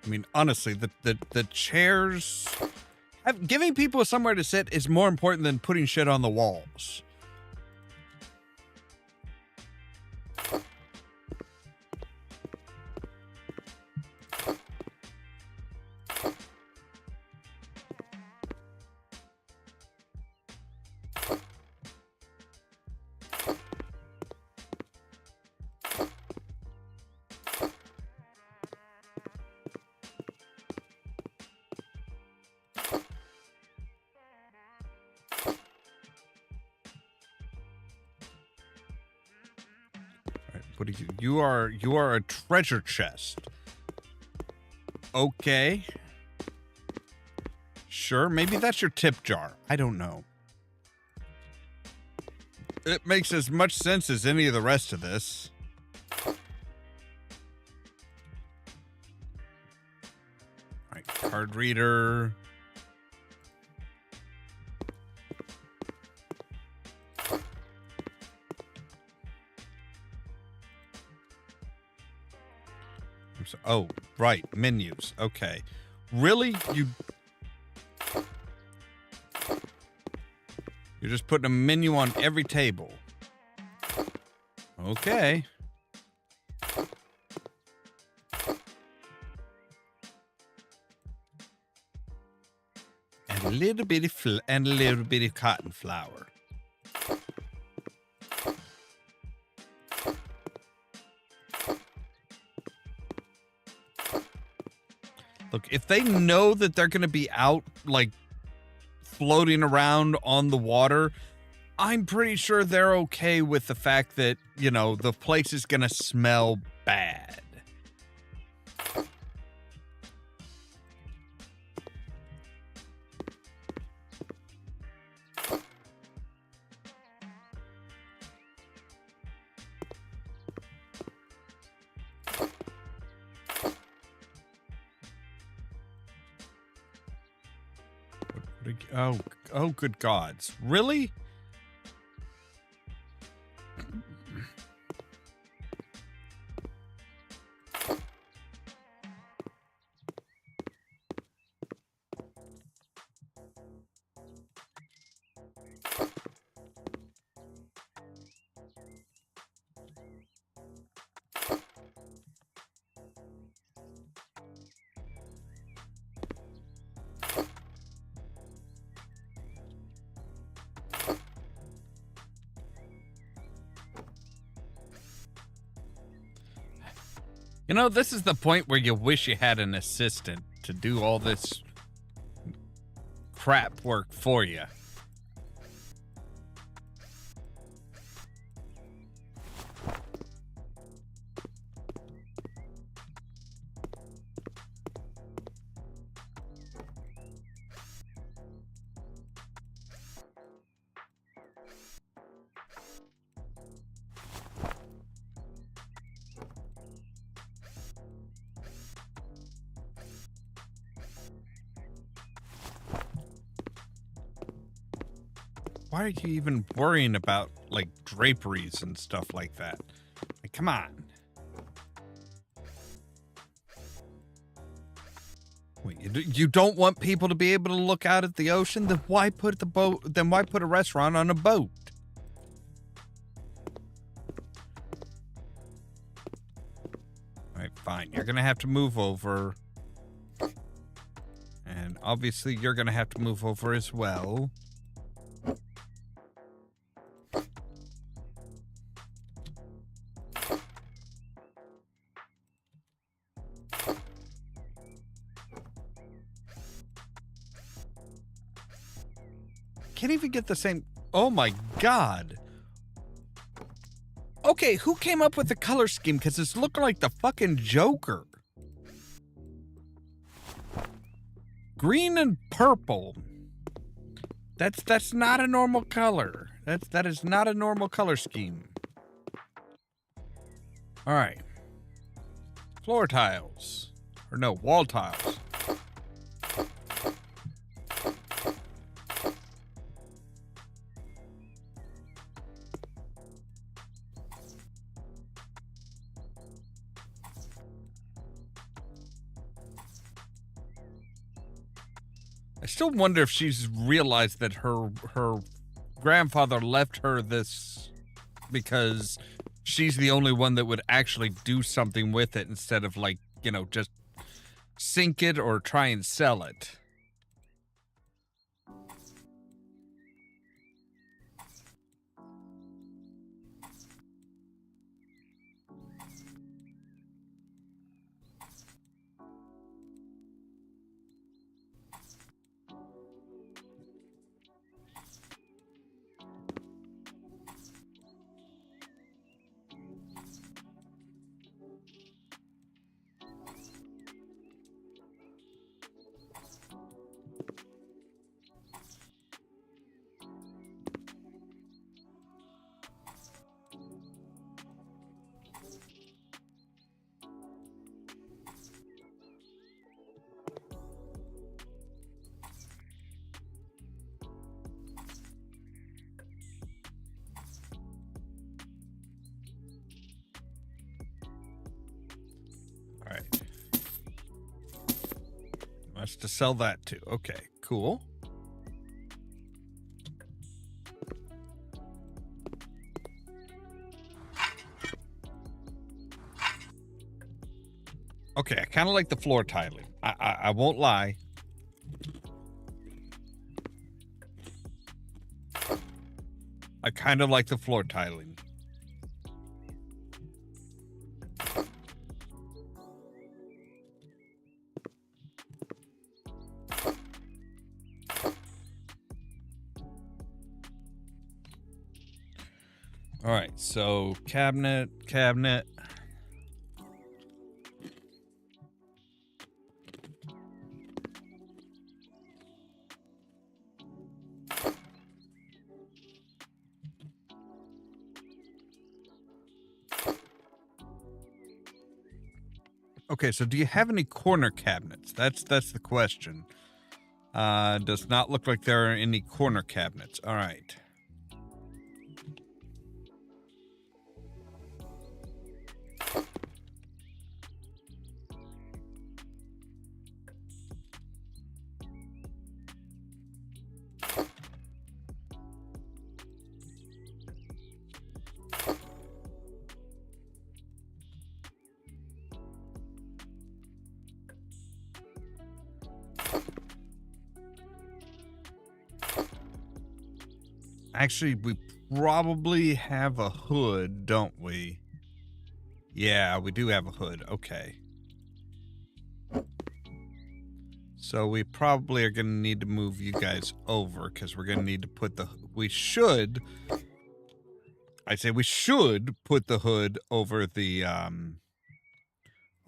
I mean, honestly, the chairs... Giving people somewhere to sit is more important than putting shit on the walls. What are you? You are a treasure chest. Okay. Sure, maybe that's your tip jar. I don't know. It makes as much sense as any of the rest of this. All right, card reader. Oh, right. Menus. Okay. Really? You're just putting a menu on every table. Okay. And a little bit of cotton flour. Look, if they know that they're going to be out, like, floating around on the water, I'm pretty sure they're okay with the fact that, you know, the place is going to smell bad. Oh, good gods. Really? You know, this is the point where you wish you had an assistant to do all this crap work for you. Why are you even worrying about, like, draperies and stuff like that? Like, come on. Wait, you don't want people to be able to look out at the ocean? Then why put the boat? Then why put a restaurant on a boat? All right, fine. You're gonna have to move over, and obviously you're gonna have to move over as well. Can't even get the same. Oh my god. Okay, who came up with the color scheme? Because it's looking like the fucking Joker. Green and purple. That's not a normal color. That is not a normal color scheme. All right. Floor tiles. Or no, wall tiles. I still wonder if she's realized that her grandfather left her this because she's the only one that would actually do something with it instead of, like, you know, just sink it or try and sell it. All right. Wants to sell that too. Okay, cool. Okay, I kind of like the floor tiling. I won't lie. I kind of like the floor tiling. All right, so cabinet. Okay, so do you have any corner cabinets? That's the question. Does not look like there are any corner cabinets. All right. Actually, we probably have a hood, don't we? Yeah, we do have a hood. Okay. So we probably are going to need to move you guys over because we're going to need to put the... I say we should put the hood over the...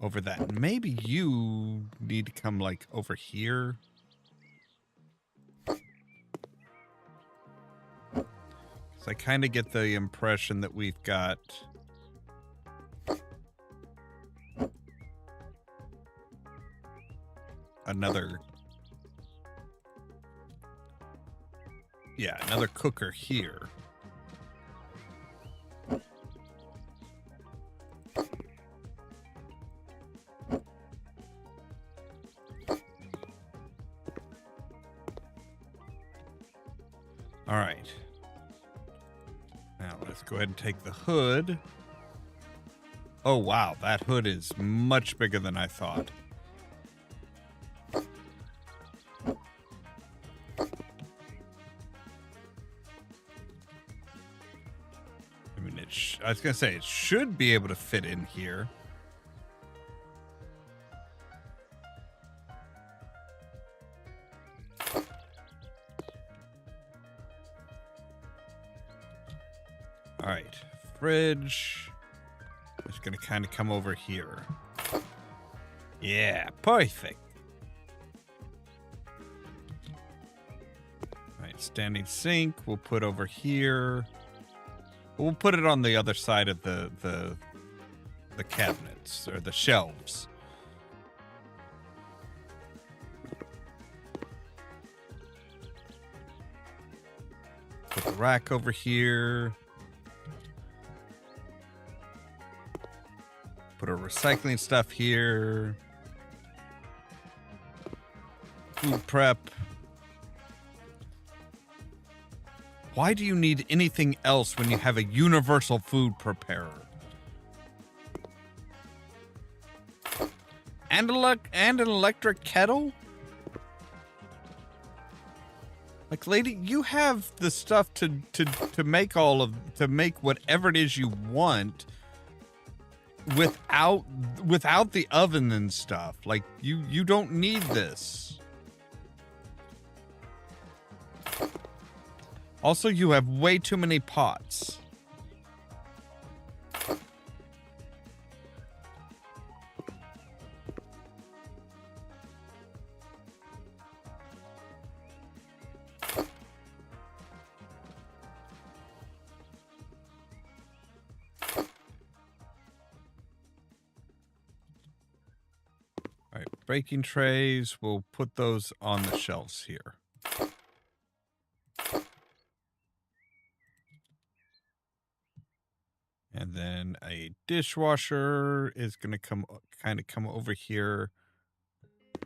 over that. Maybe you need to come, like, over here. So I kind of get the impression that we've got another cooker here. All right. Now let's go ahead and take the hood. Oh, wow. That hood is much bigger than I thought. I mean, I was going to say, it should be able to fit in here. All right, fridge. It's gonna kind of come over here. Yeah, perfect. All right, standing sink we'll put over here. We'll put it on the other side of the cabinets or the shelves. Put the rack over here. Put our recycling stuff here. Food prep. Why do you need anything else when you have a universal food preparer? And an electric kettle? Like, lady, you have the stuff to make to make whatever it is you want without the oven and stuff. Like, you don't need this. Also, you have way too many pots. All right, baking trays, we'll put those on the shelves here. And then a dishwasher is going to come over here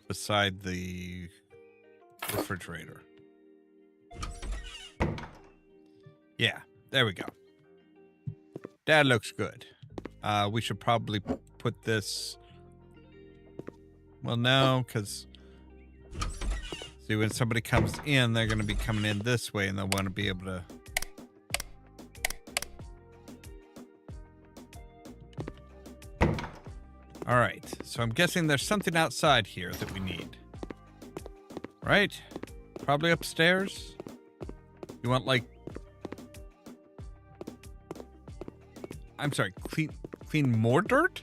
beside the refrigerator. Yeah, there we go. That looks good. We should probably put this... Well, no, because... See, when somebody comes in, they're going to be coming in this way, and they'll want to be able to... All right, so I'm guessing there's something outside here that we need. Right? Probably upstairs? You want, like... I'm sorry, clean more dirt?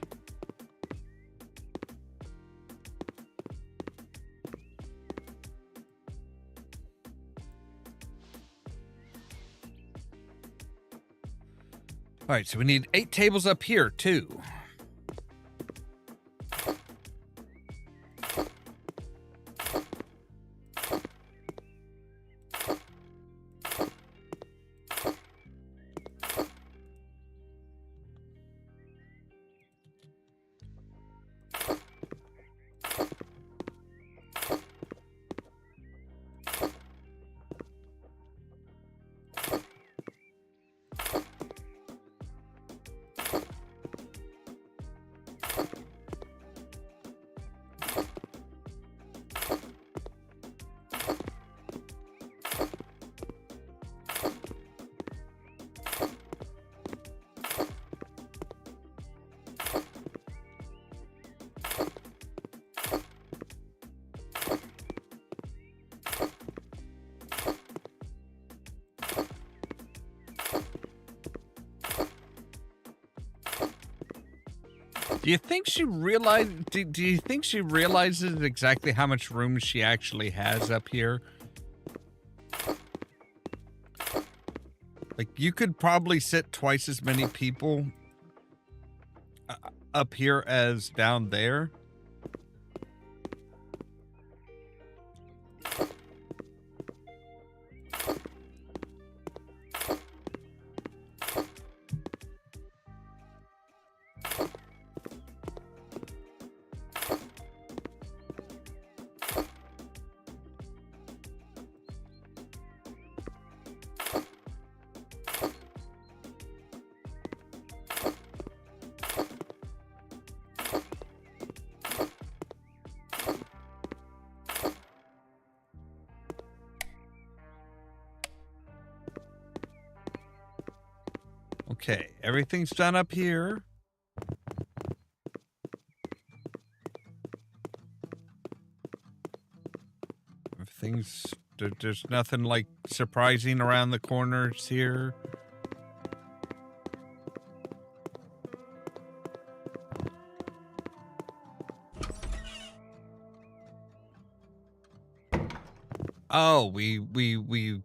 All right, so we need 8 tables up here, too. Do you think she realized? Do you think she realizes exactly how much room she actually has up here? Like, you could probably sit twice as many people up here as down there. Okay, everything's done up here. There's nothing like surprising around the corners here. Oh, we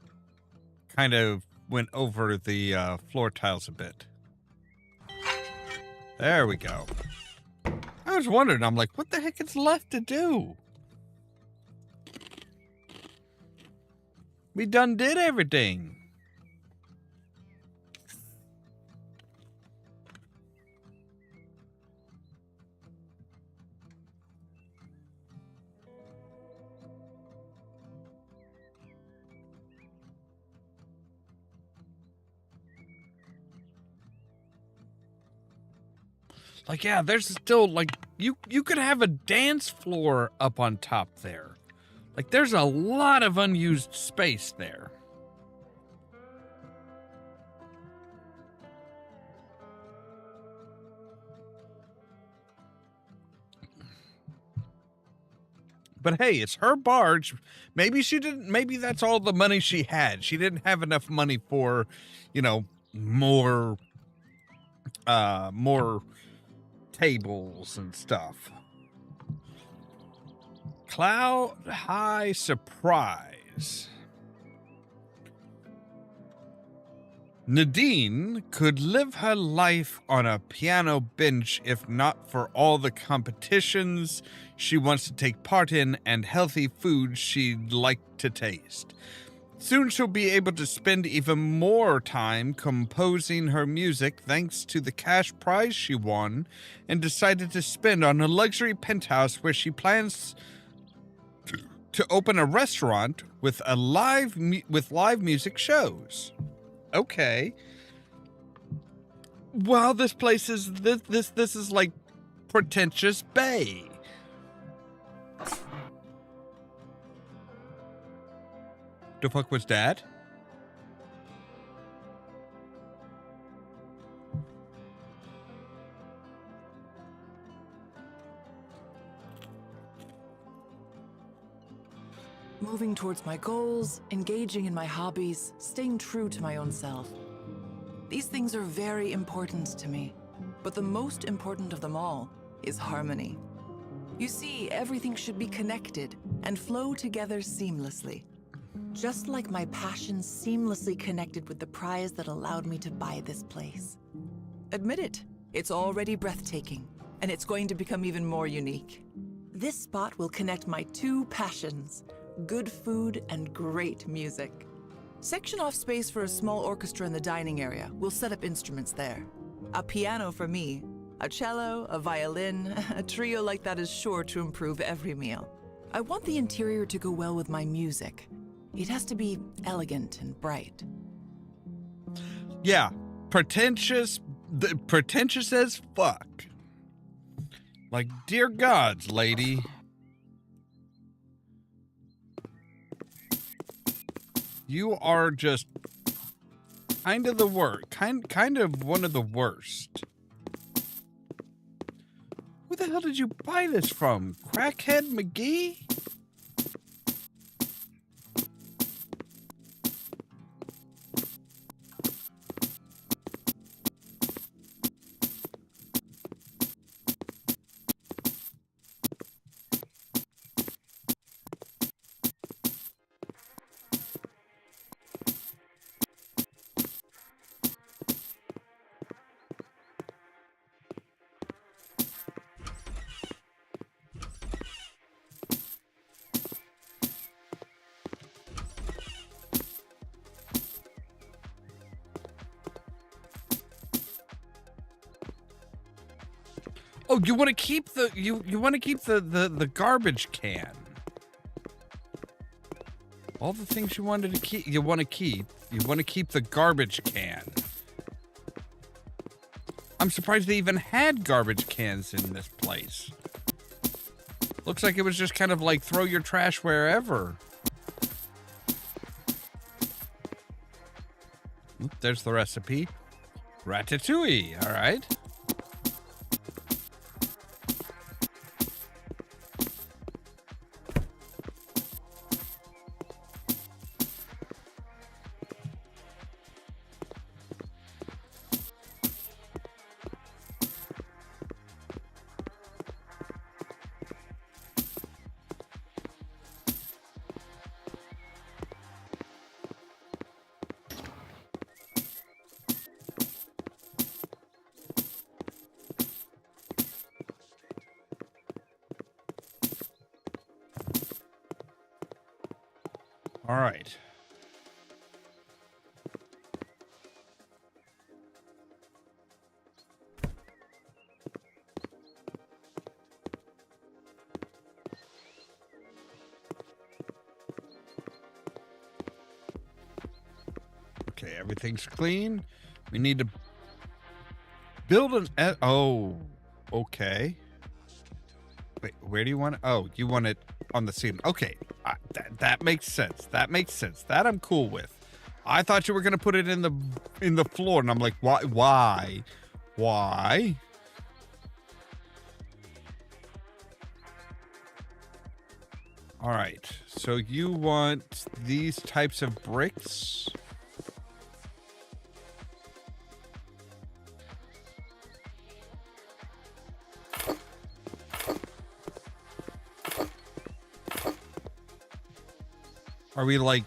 kind of went over the floor tiles a bit. There we go. I was wondering, I'm like, what the heck is left to do? We done did everything. Like, yeah, there's still, like, you could have a dance floor up on top there. Like, there's a lot of unused space there. But hey, it's her barge. Maybe that's all the money she had. She didn't have enough money for, you know, more tables and stuff. Cloud High Surprise. Nadine could live her life on a piano bench if not for all the competitions she wants to take part in and healthy foods she'd like to taste. Soon she'll be able to spend even more time composing her music thanks to the cash prize she won and decided to spend on a luxury penthouse where she plans to open a restaurant with live music shows. Okay. Well, this place is this is like pretentious Bay. The fuck was that? Moving towards my goals, engaging in my hobbies, staying true to my own self. These things are very important to me, but the most important of them all is harmony. You see, everything should be connected and flow together seamlessly. Just like my passion seamlessly connected with the prize that allowed me to buy this place. Admit it, it's already breathtaking, and it's going to become even more unique. This spot will connect my two passions, good food and great music. Section off space for a small orchestra in the dining area. We'll set up instruments there. A piano for me, a cello, a violin, a trio like that is sure to improve every meal. I want the interior to go well with my music. It has to be elegant and bright. Yeah, pretentious as fuck. Like, dear gods, lady. You are just kind of the worst. Kind of one of the worst. Who the hell did you buy this from? Crackhead McGee? Oh, you want to keep the you want to keep the garbage can. All the things you wanted to keep, you want to keep. You want to keep the garbage can. I'm surprised they even had garbage cans in this place. Looks like it was just kind of like throw your trash wherever. Oop, there's the recipe. Ratatouille, all right. All right. Okay, everything's clean. We need to build an... Oh. Okay. Wait, where do you want it? Oh, you want it on the ceiling. Okay, that makes sense. That makes sense. That I'm cool with. I thought you were gonna put it in the floor, and I'm like, why? Why? All right. So you want these types of bricks? Are we like...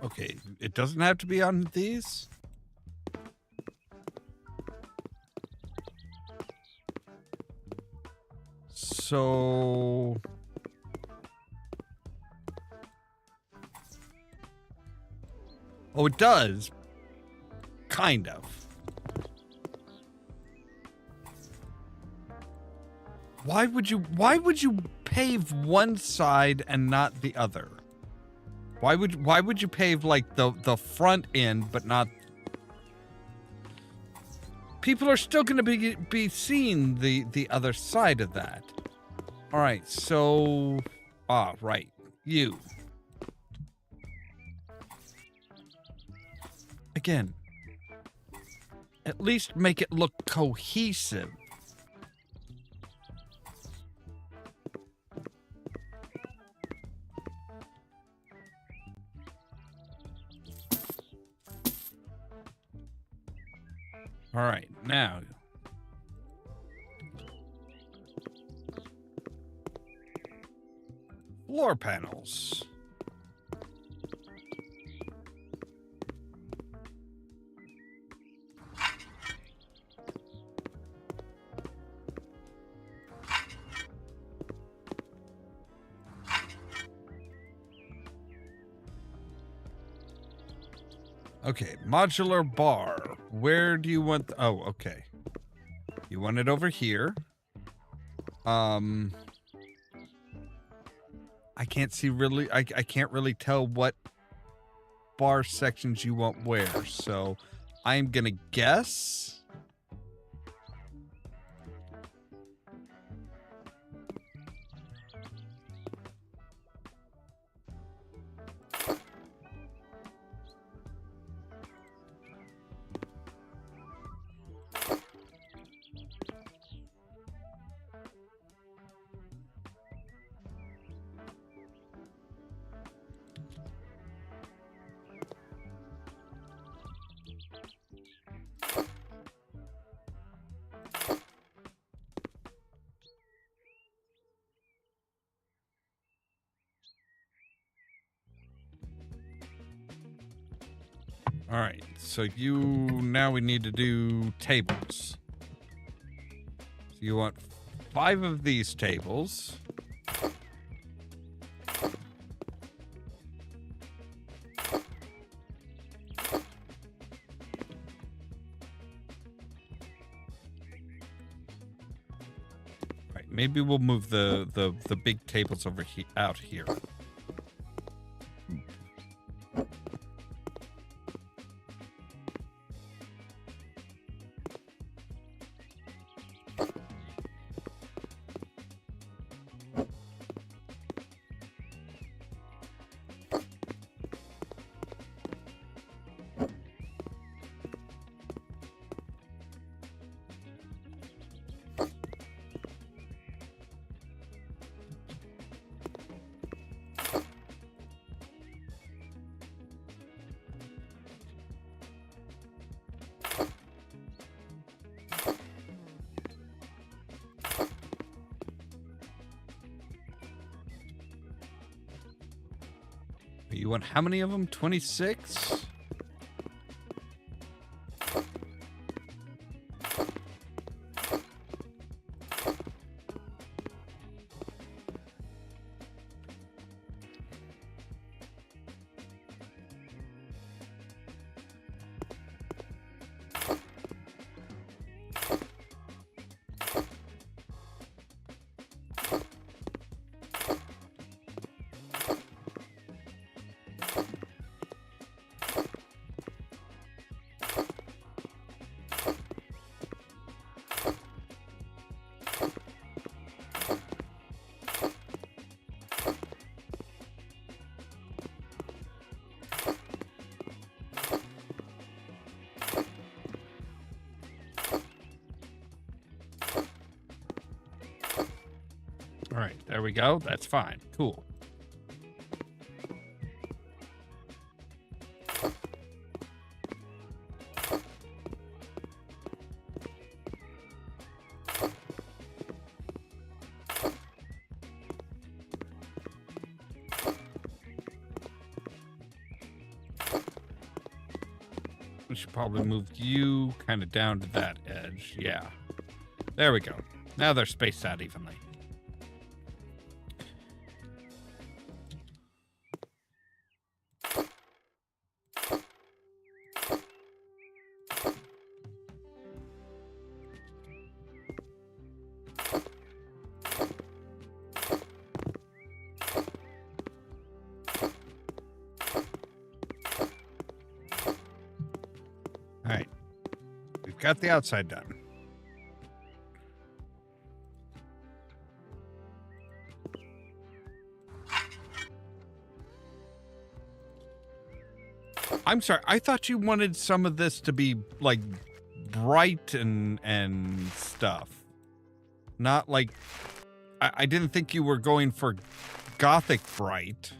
Okay, it doesn't have to be on these? So... Oh, it does. Kind of. Why would you pave one side and not the other? Why would you pave like the front end but not... People are still going to be seeing the other side of that. All right, so right. You. Again, at least make it look cohesive. All right, now. Floor panels. Okay, modular bar. Where do you want... Oh, okay. You want it over here. I can't see really... I can't really tell what bar sections you want where, so I'm gonna guess... All right, so now we need to do tables. So you want 5 of these tables. Right, maybe we'll move the big tables over out here. You want how many of them? 26? All right, there we go. That's fine. Cool. We should probably move you kind of down to that edge. Yeah. There we go. Now they're spaced out evenly. All right. We've got the outside done. I'm sorry. I thought you wanted some of this to be like bright and stuff. Not like I didn't think you were going for gothic bright.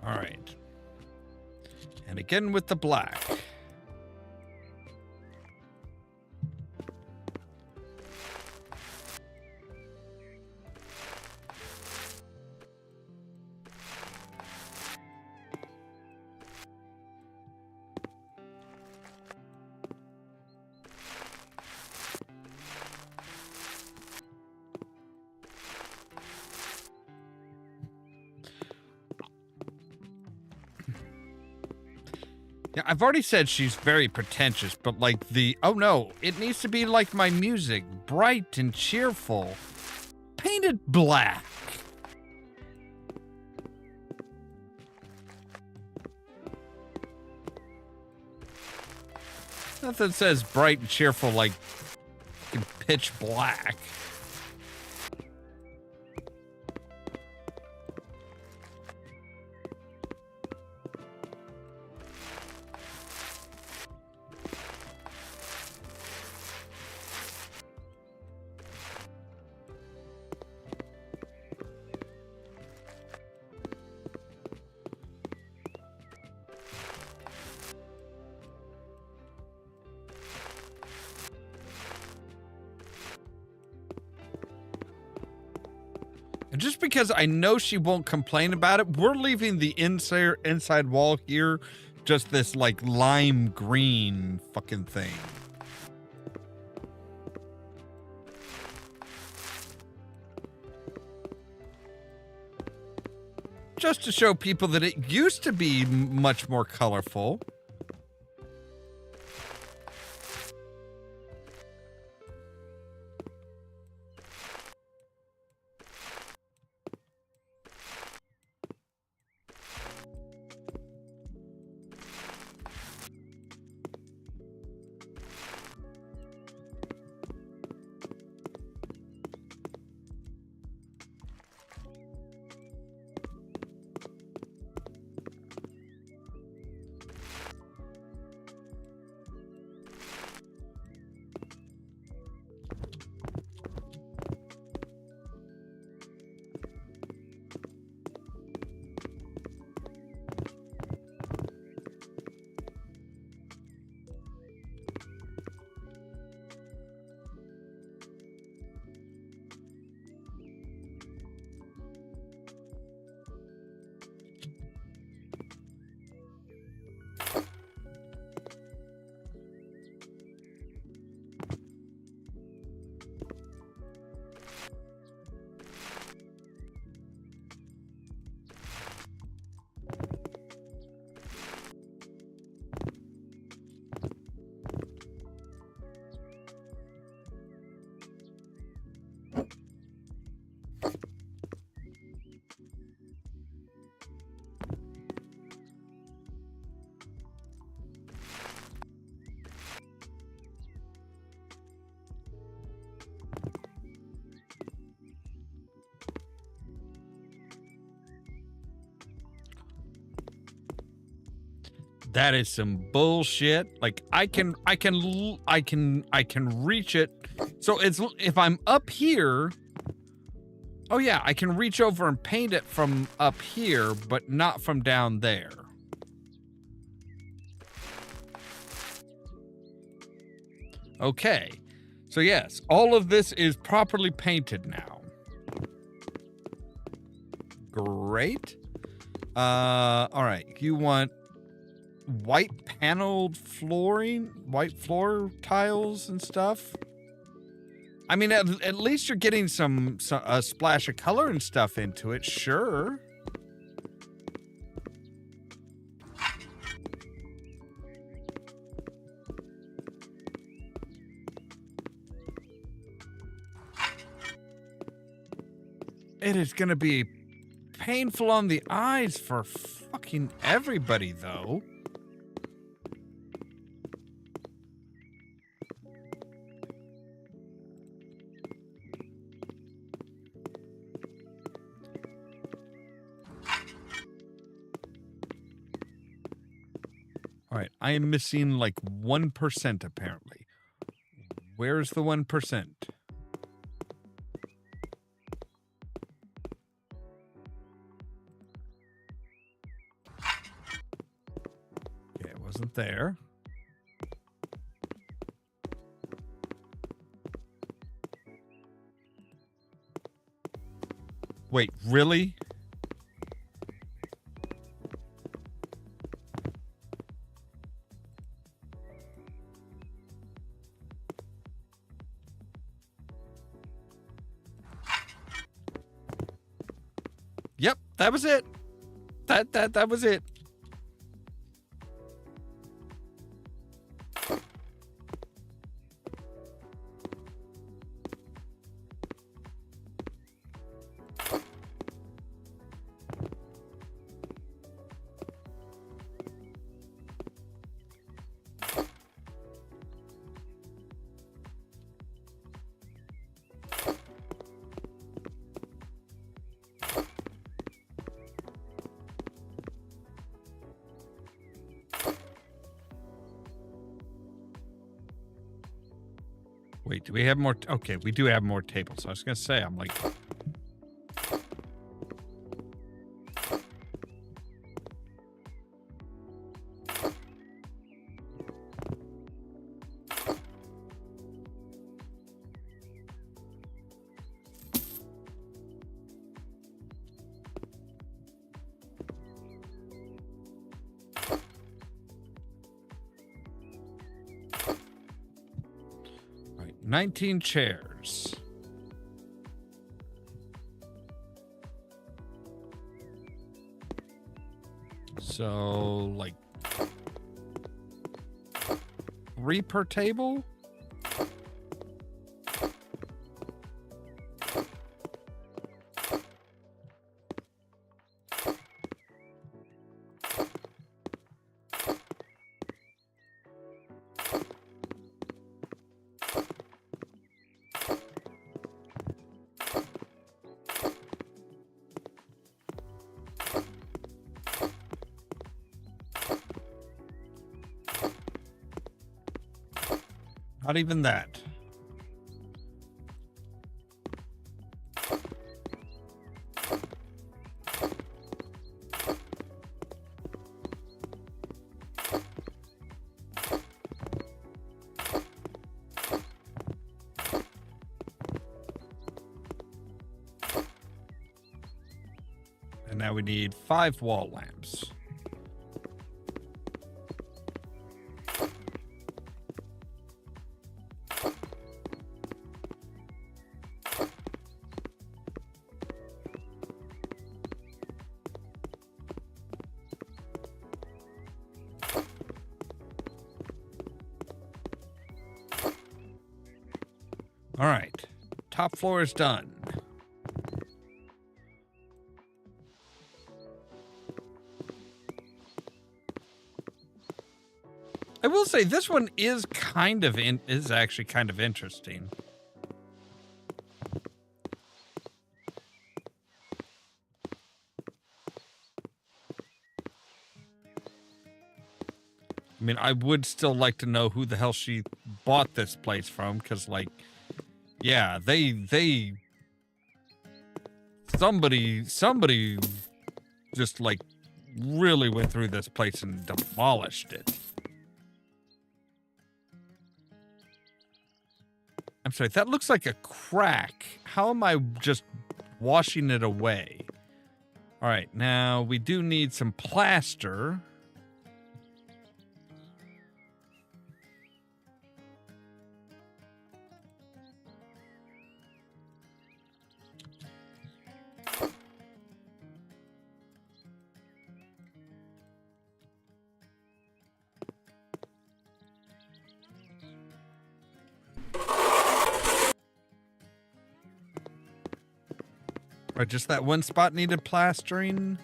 All right. And again with the black. Yeah, I've already said she's very pretentious, but like oh no, it needs to be like my music, bright and cheerful, painted black. Nothing says bright and cheerful like pitch black. And just because I know she won't complain about it, we're leaving the inside wall here just this like lime green fucking thing. Just to show people that it used to be much more colorful. That is some bullshit. Like I can reach it. So it's if I'm up here. Oh yeah, I can reach over and paint it from up here, but not from down there. Okay. So yes, all of this is properly painted now. Great. All right. You want white paneled flooring, white floor tiles and stuff? I mean, at least you're getting a splash of color and stuff into it. Sure. It is going to be painful on the eyes for fucking everybody, though. All right, I am missing like 1% apparently. Where's the 1%? Okay, it wasn't there. Wait, really? Yep, that was it. That was it. Wait, do we have more? Okay, we do have more tables. I was going to say, I'm like... All right, 19 chairs. So, like, 3 per table? Not even that. And now we need 5 wall lamps. All right, top floor is done. I will say this one is actually kind of interesting. I mean, I would still like to know who the hell she bought this place from, because, like, yeah, somebody just, like, really went through this place and demolished it. I'm sorry, that looks like a crack. How am I just washing it away? All right, now we do need some plaster. Or just that one spot needed plastering?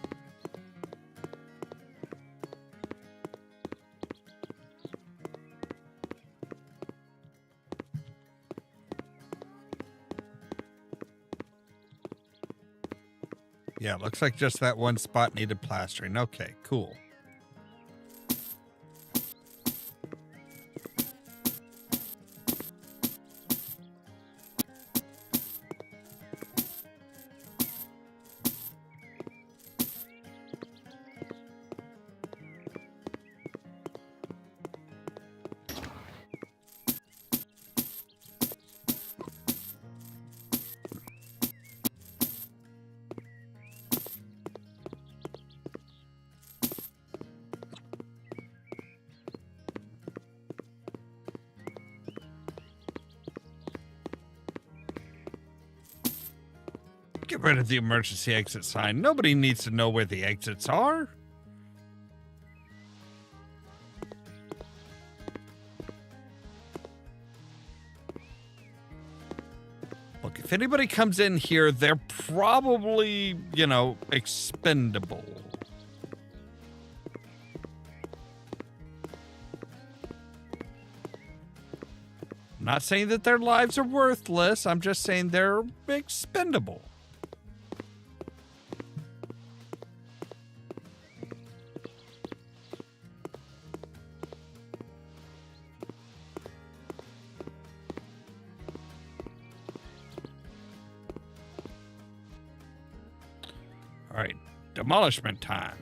Yeah, looks like just that one spot needed plastering. Okay, cool. Get rid of the emergency exit sign. Nobody needs to know where the exits are. Look, if anybody comes in here, they're probably, you know, expendable. I'm not saying that their lives are worthless. I'm just saying they're expendable. All right, demolishment time.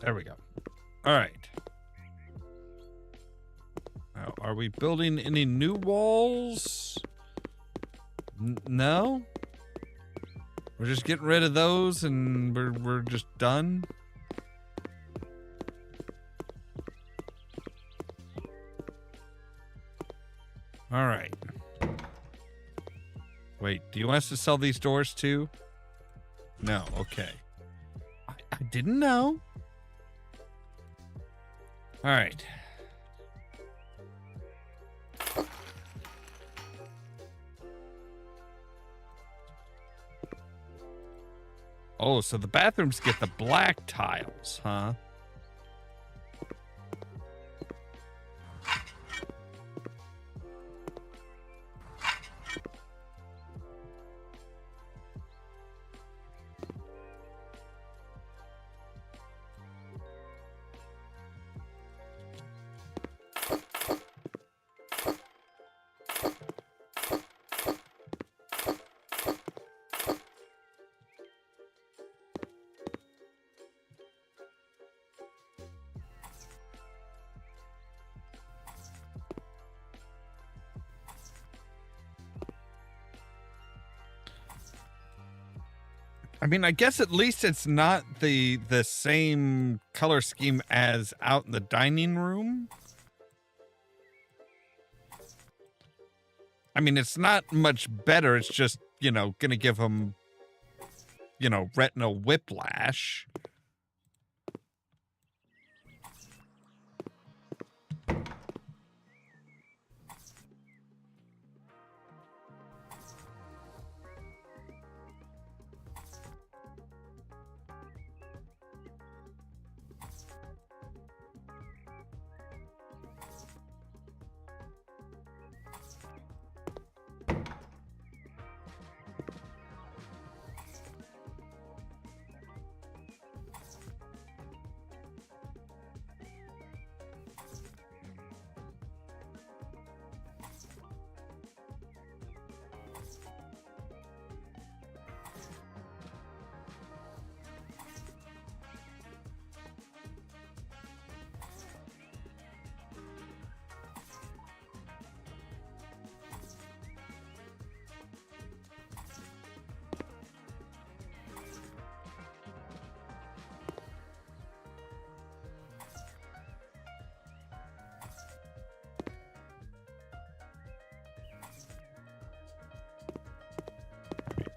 There we go. All right. Now, are we building any new walls? No? We're just getting rid of those and we're just done? All right. Wait, do you want us to sell these doors too? No, okay. I didn't know. All right. Oh, so the bathrooms get the black tiles, huh? I mean, I guess at least it's not the same color scheme as out in the dining room. I mean, it's not much better. It's just, you know, gonna give him, you know, retinal whiplash.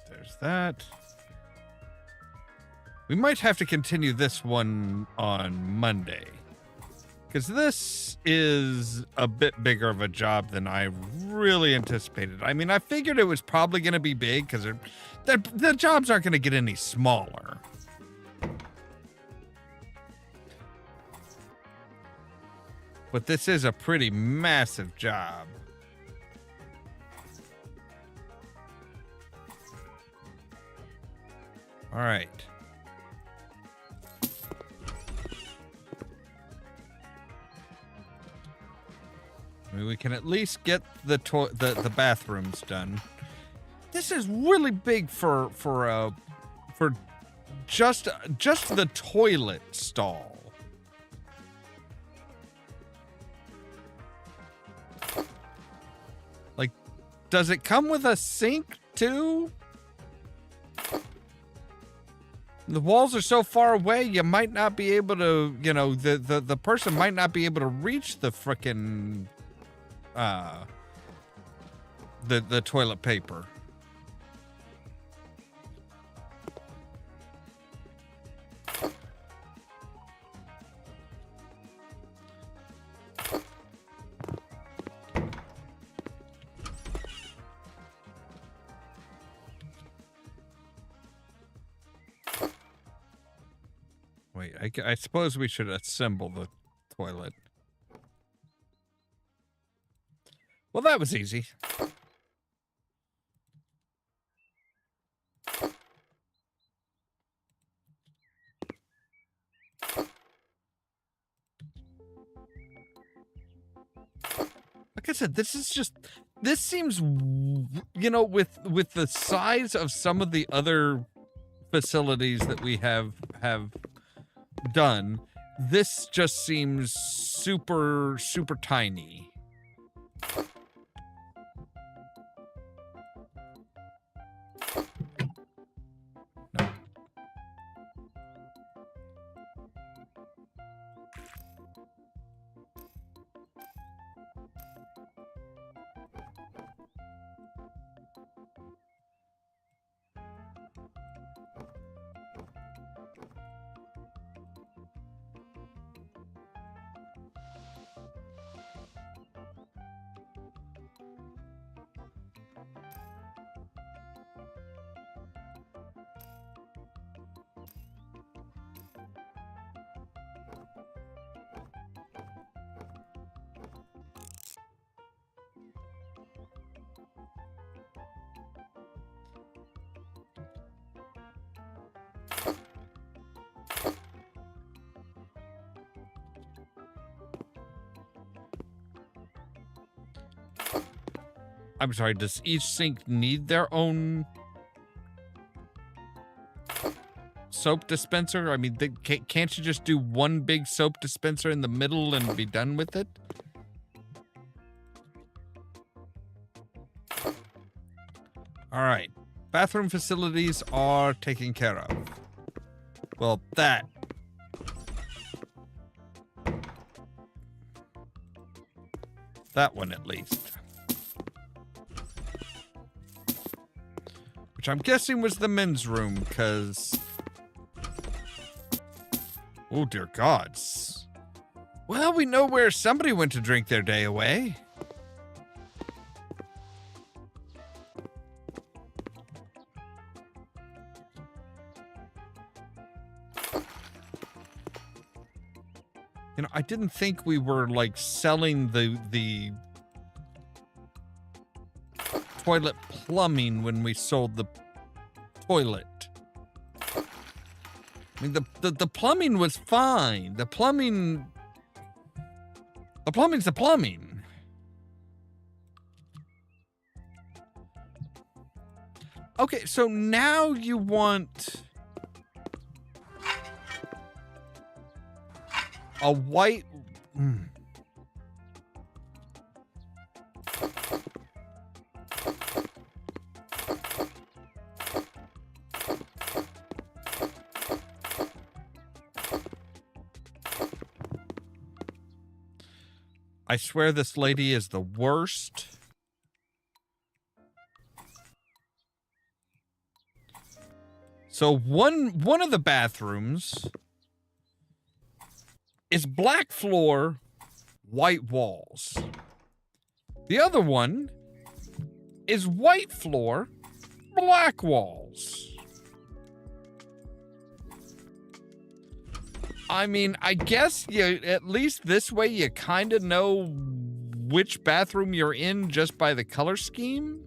There's that. We might have to continue this one on Monday, because this is a bit bigger of a job than I really anticipated. I mean, I figured it was probably going to be big because the jobs aren't going to get any smaller. But this is a pretty massive job. All right. I mean, we can at least get the bathrooms done. This is really big for just the toilet stall. Like, does it come with a sink too? The walls are so far away, you might not be able to, you know, the person might not be able to reach the frickin' the toilet paper. Wait, I suppose we should assemble the toilet. Well, that was easy. Like I said, this seems, you know, with the size of some of the other facilities that we have done, this just seems super tiny. No. I'm sorry, does each sink need their own soap dispenser? I mean, can't you just do one big soap dispenser in the middle and be done with it? All right. bathroom facilities are taken care of. Well, that. That one at least. Which I'm guessing was the men's room, because... Oh, dear gods. Well, we know where somebody went to drink their day away. You know, I didn't think we were, like, selling the toilet plumbing when we sold the toilet. I mean, the plumbing was fine. The plumbing's the plumbing. Okay, so now you want a white... I swear this lady is the worst. So one of the bathrooms is black floor, white walls. The other one is white floor, black walls. I mean, I guess you, at least this way you kind of know which bathroom you're in just by the color scheme.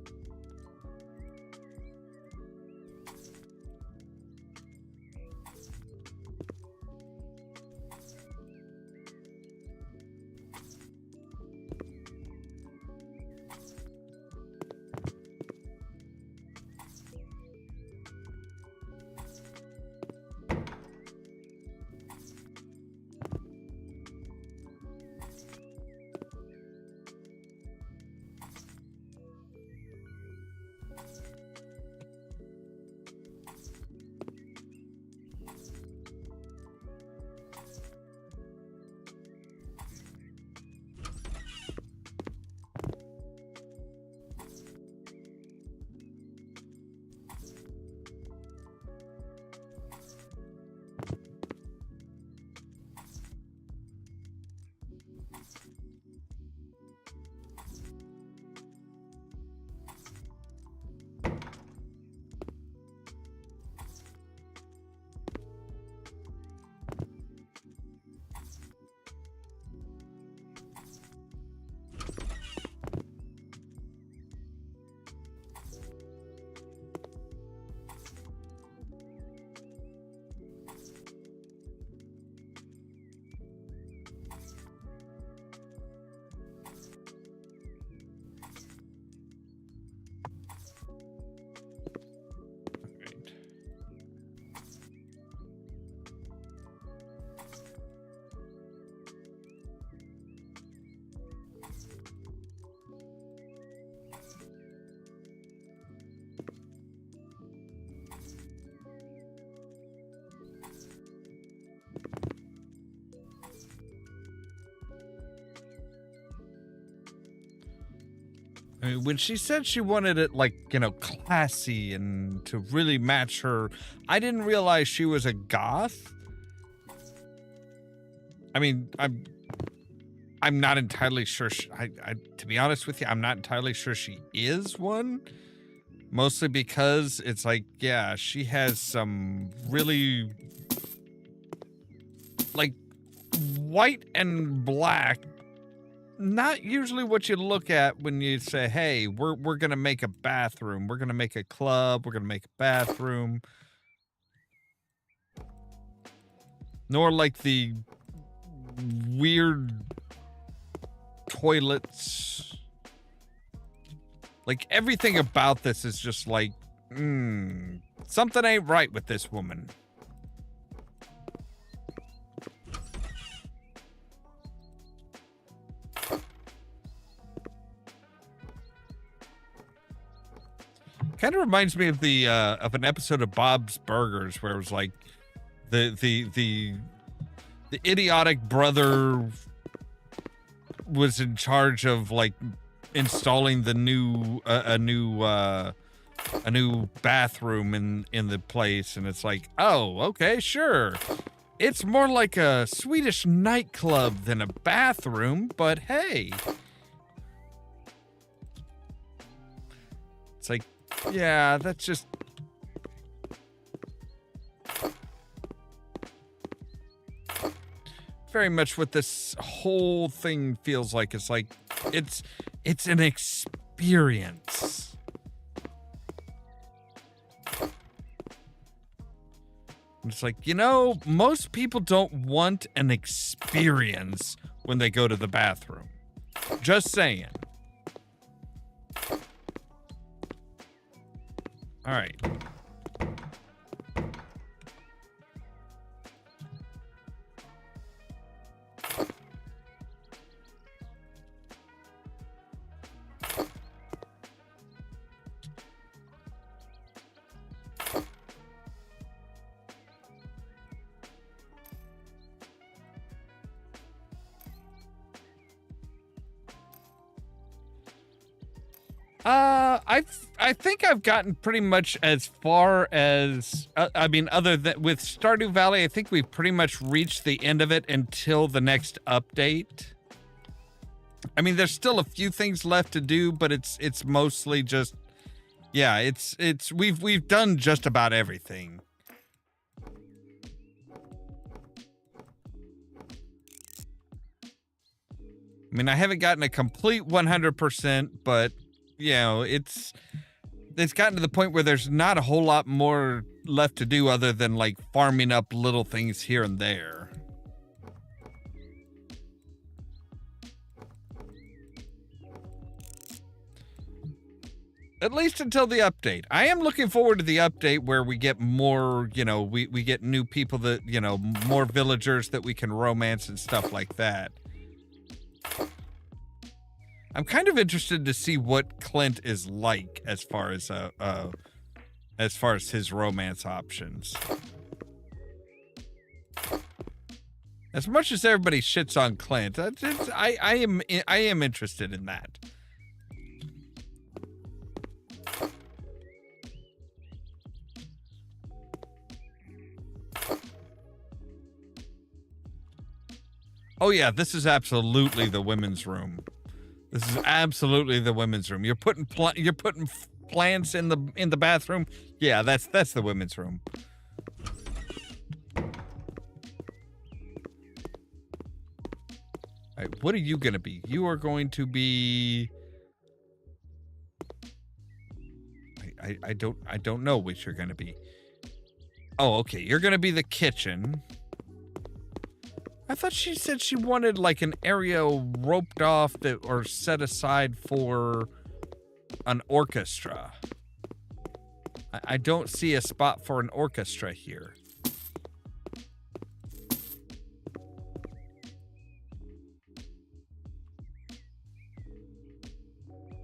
I mean, when she said she wanted it, like, you know, classy and to really match her, I didn't realize she was a goth. I mean, I'm not entirely sure. To be honest with you, I'm not entirely sure she is one. Mostly because it's like, yeah, she has some really, like, white and black. Not usually what you look at when you say, hey, we're going to make a bathroom. We're going to make a club. We're going to make a bathroom. Nor like the weird toilets. Like everything about this is just like, something ain't right with this woman. Kind of reminds me of the of an episode of Bob's Burgers where it was like the idiotic brother was in charge of like installing the new a new bathroom in the place, and it's like, oh, okay, sure. It's more like a Swedish nightclub than a bathroom, but hey. It's like, yeah, that's just... very much what this whole thing feels like. It's like, it's an experience. It's like, you know, most people don't want an experience when they go to the bathroom. Just saying. All right. I think I've gotten pretty much as far as, I mean, other than with Stardew Valley, I think we've pretty much reached the end of it until the next update. I mean, there's still a few things left to do, but it's mostly just, yeah, we've done just about everything. I mean, I haven't gotten a complete 100%, but you know, it's gotten to the point where there's not a whole lot more left to do other than like farming up little things here and there. At least until the update. I am looking forward to the update where we get more, you know, we get new people that, you know, more villagers that we can romance and stuff like that. I'm kind of interested to see what Clint is like as far as his romance options. As much as everybody shits on Clint, I am interested in that. Oh yeah, this is absolutely the women's room. This is absolutely the women's room. You're putting plants in the bathroom. Yeah, that's the women's room. All right, what are you gonna be? You are going to be. I don't know which you're gonna be. Oh, okay. You're gonna be the kitchen. I thought she said she wanted like an area roped off that or set aside for an orchestra. I don't see a spot for an orchestra here.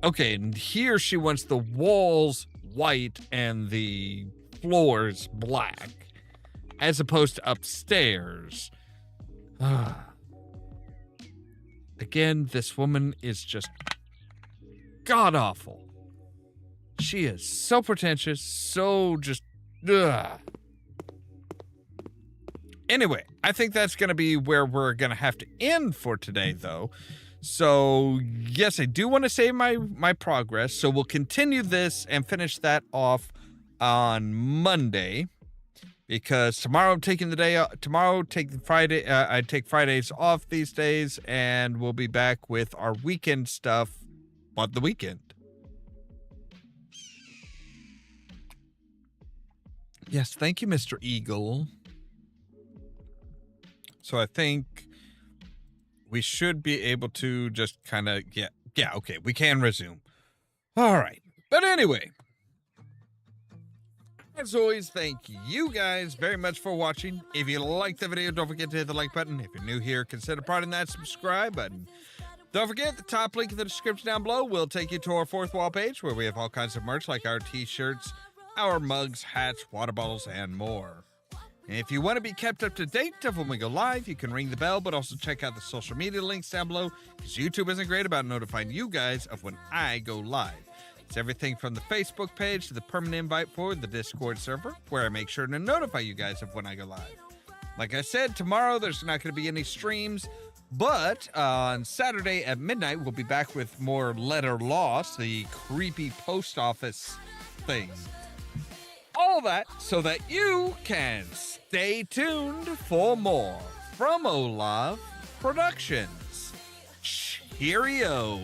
Okay, and here she wants the walls white and the floors black, as opposed to upstairs. Again, this woman is just god-awful. She is so pretentious, so just... Anyway, I think that's going to be where we're going to have to end for today, though. So, yes, I do want to save my progress, so we'll continue this and finish that off on Monday. Because tomorrow I'm taking the day off. Tomorrow, Friday. I take Fridays off these days, and we'll be back with our weekend stuff on the weekend. Yes, thank you, Mr. Eagle. So I think we should be able to just kind of yeah. Okay, we can resume. All right, but anyway. As always, thank you guys very much for watching. If you liked the video, don't forget to hit the like button. If you're new here, consider prodding that subscribe button. Don't forget, the top link in the description down below will take you to our fourth wall page where we have all kinds of merch like our t-shirts, our mugs, hats, water bottles, and more. And if you want to be kept up to date of when we go live, you can ring the bell, but also check out the social media links down below because YouTube isn't great about notifying you guys of when I go live. It's everything from the Facebook page to the permanent invite for the Discord server where I make sure to notify you guys of when I go live. Like I said, tomorrow there's not going to be any streams, but on Saturday at midnight, we'll be back with more Letter Lost, the creepy post office thing. All that so that you can stay tuned for more from Ollamh Productions. Cheerio!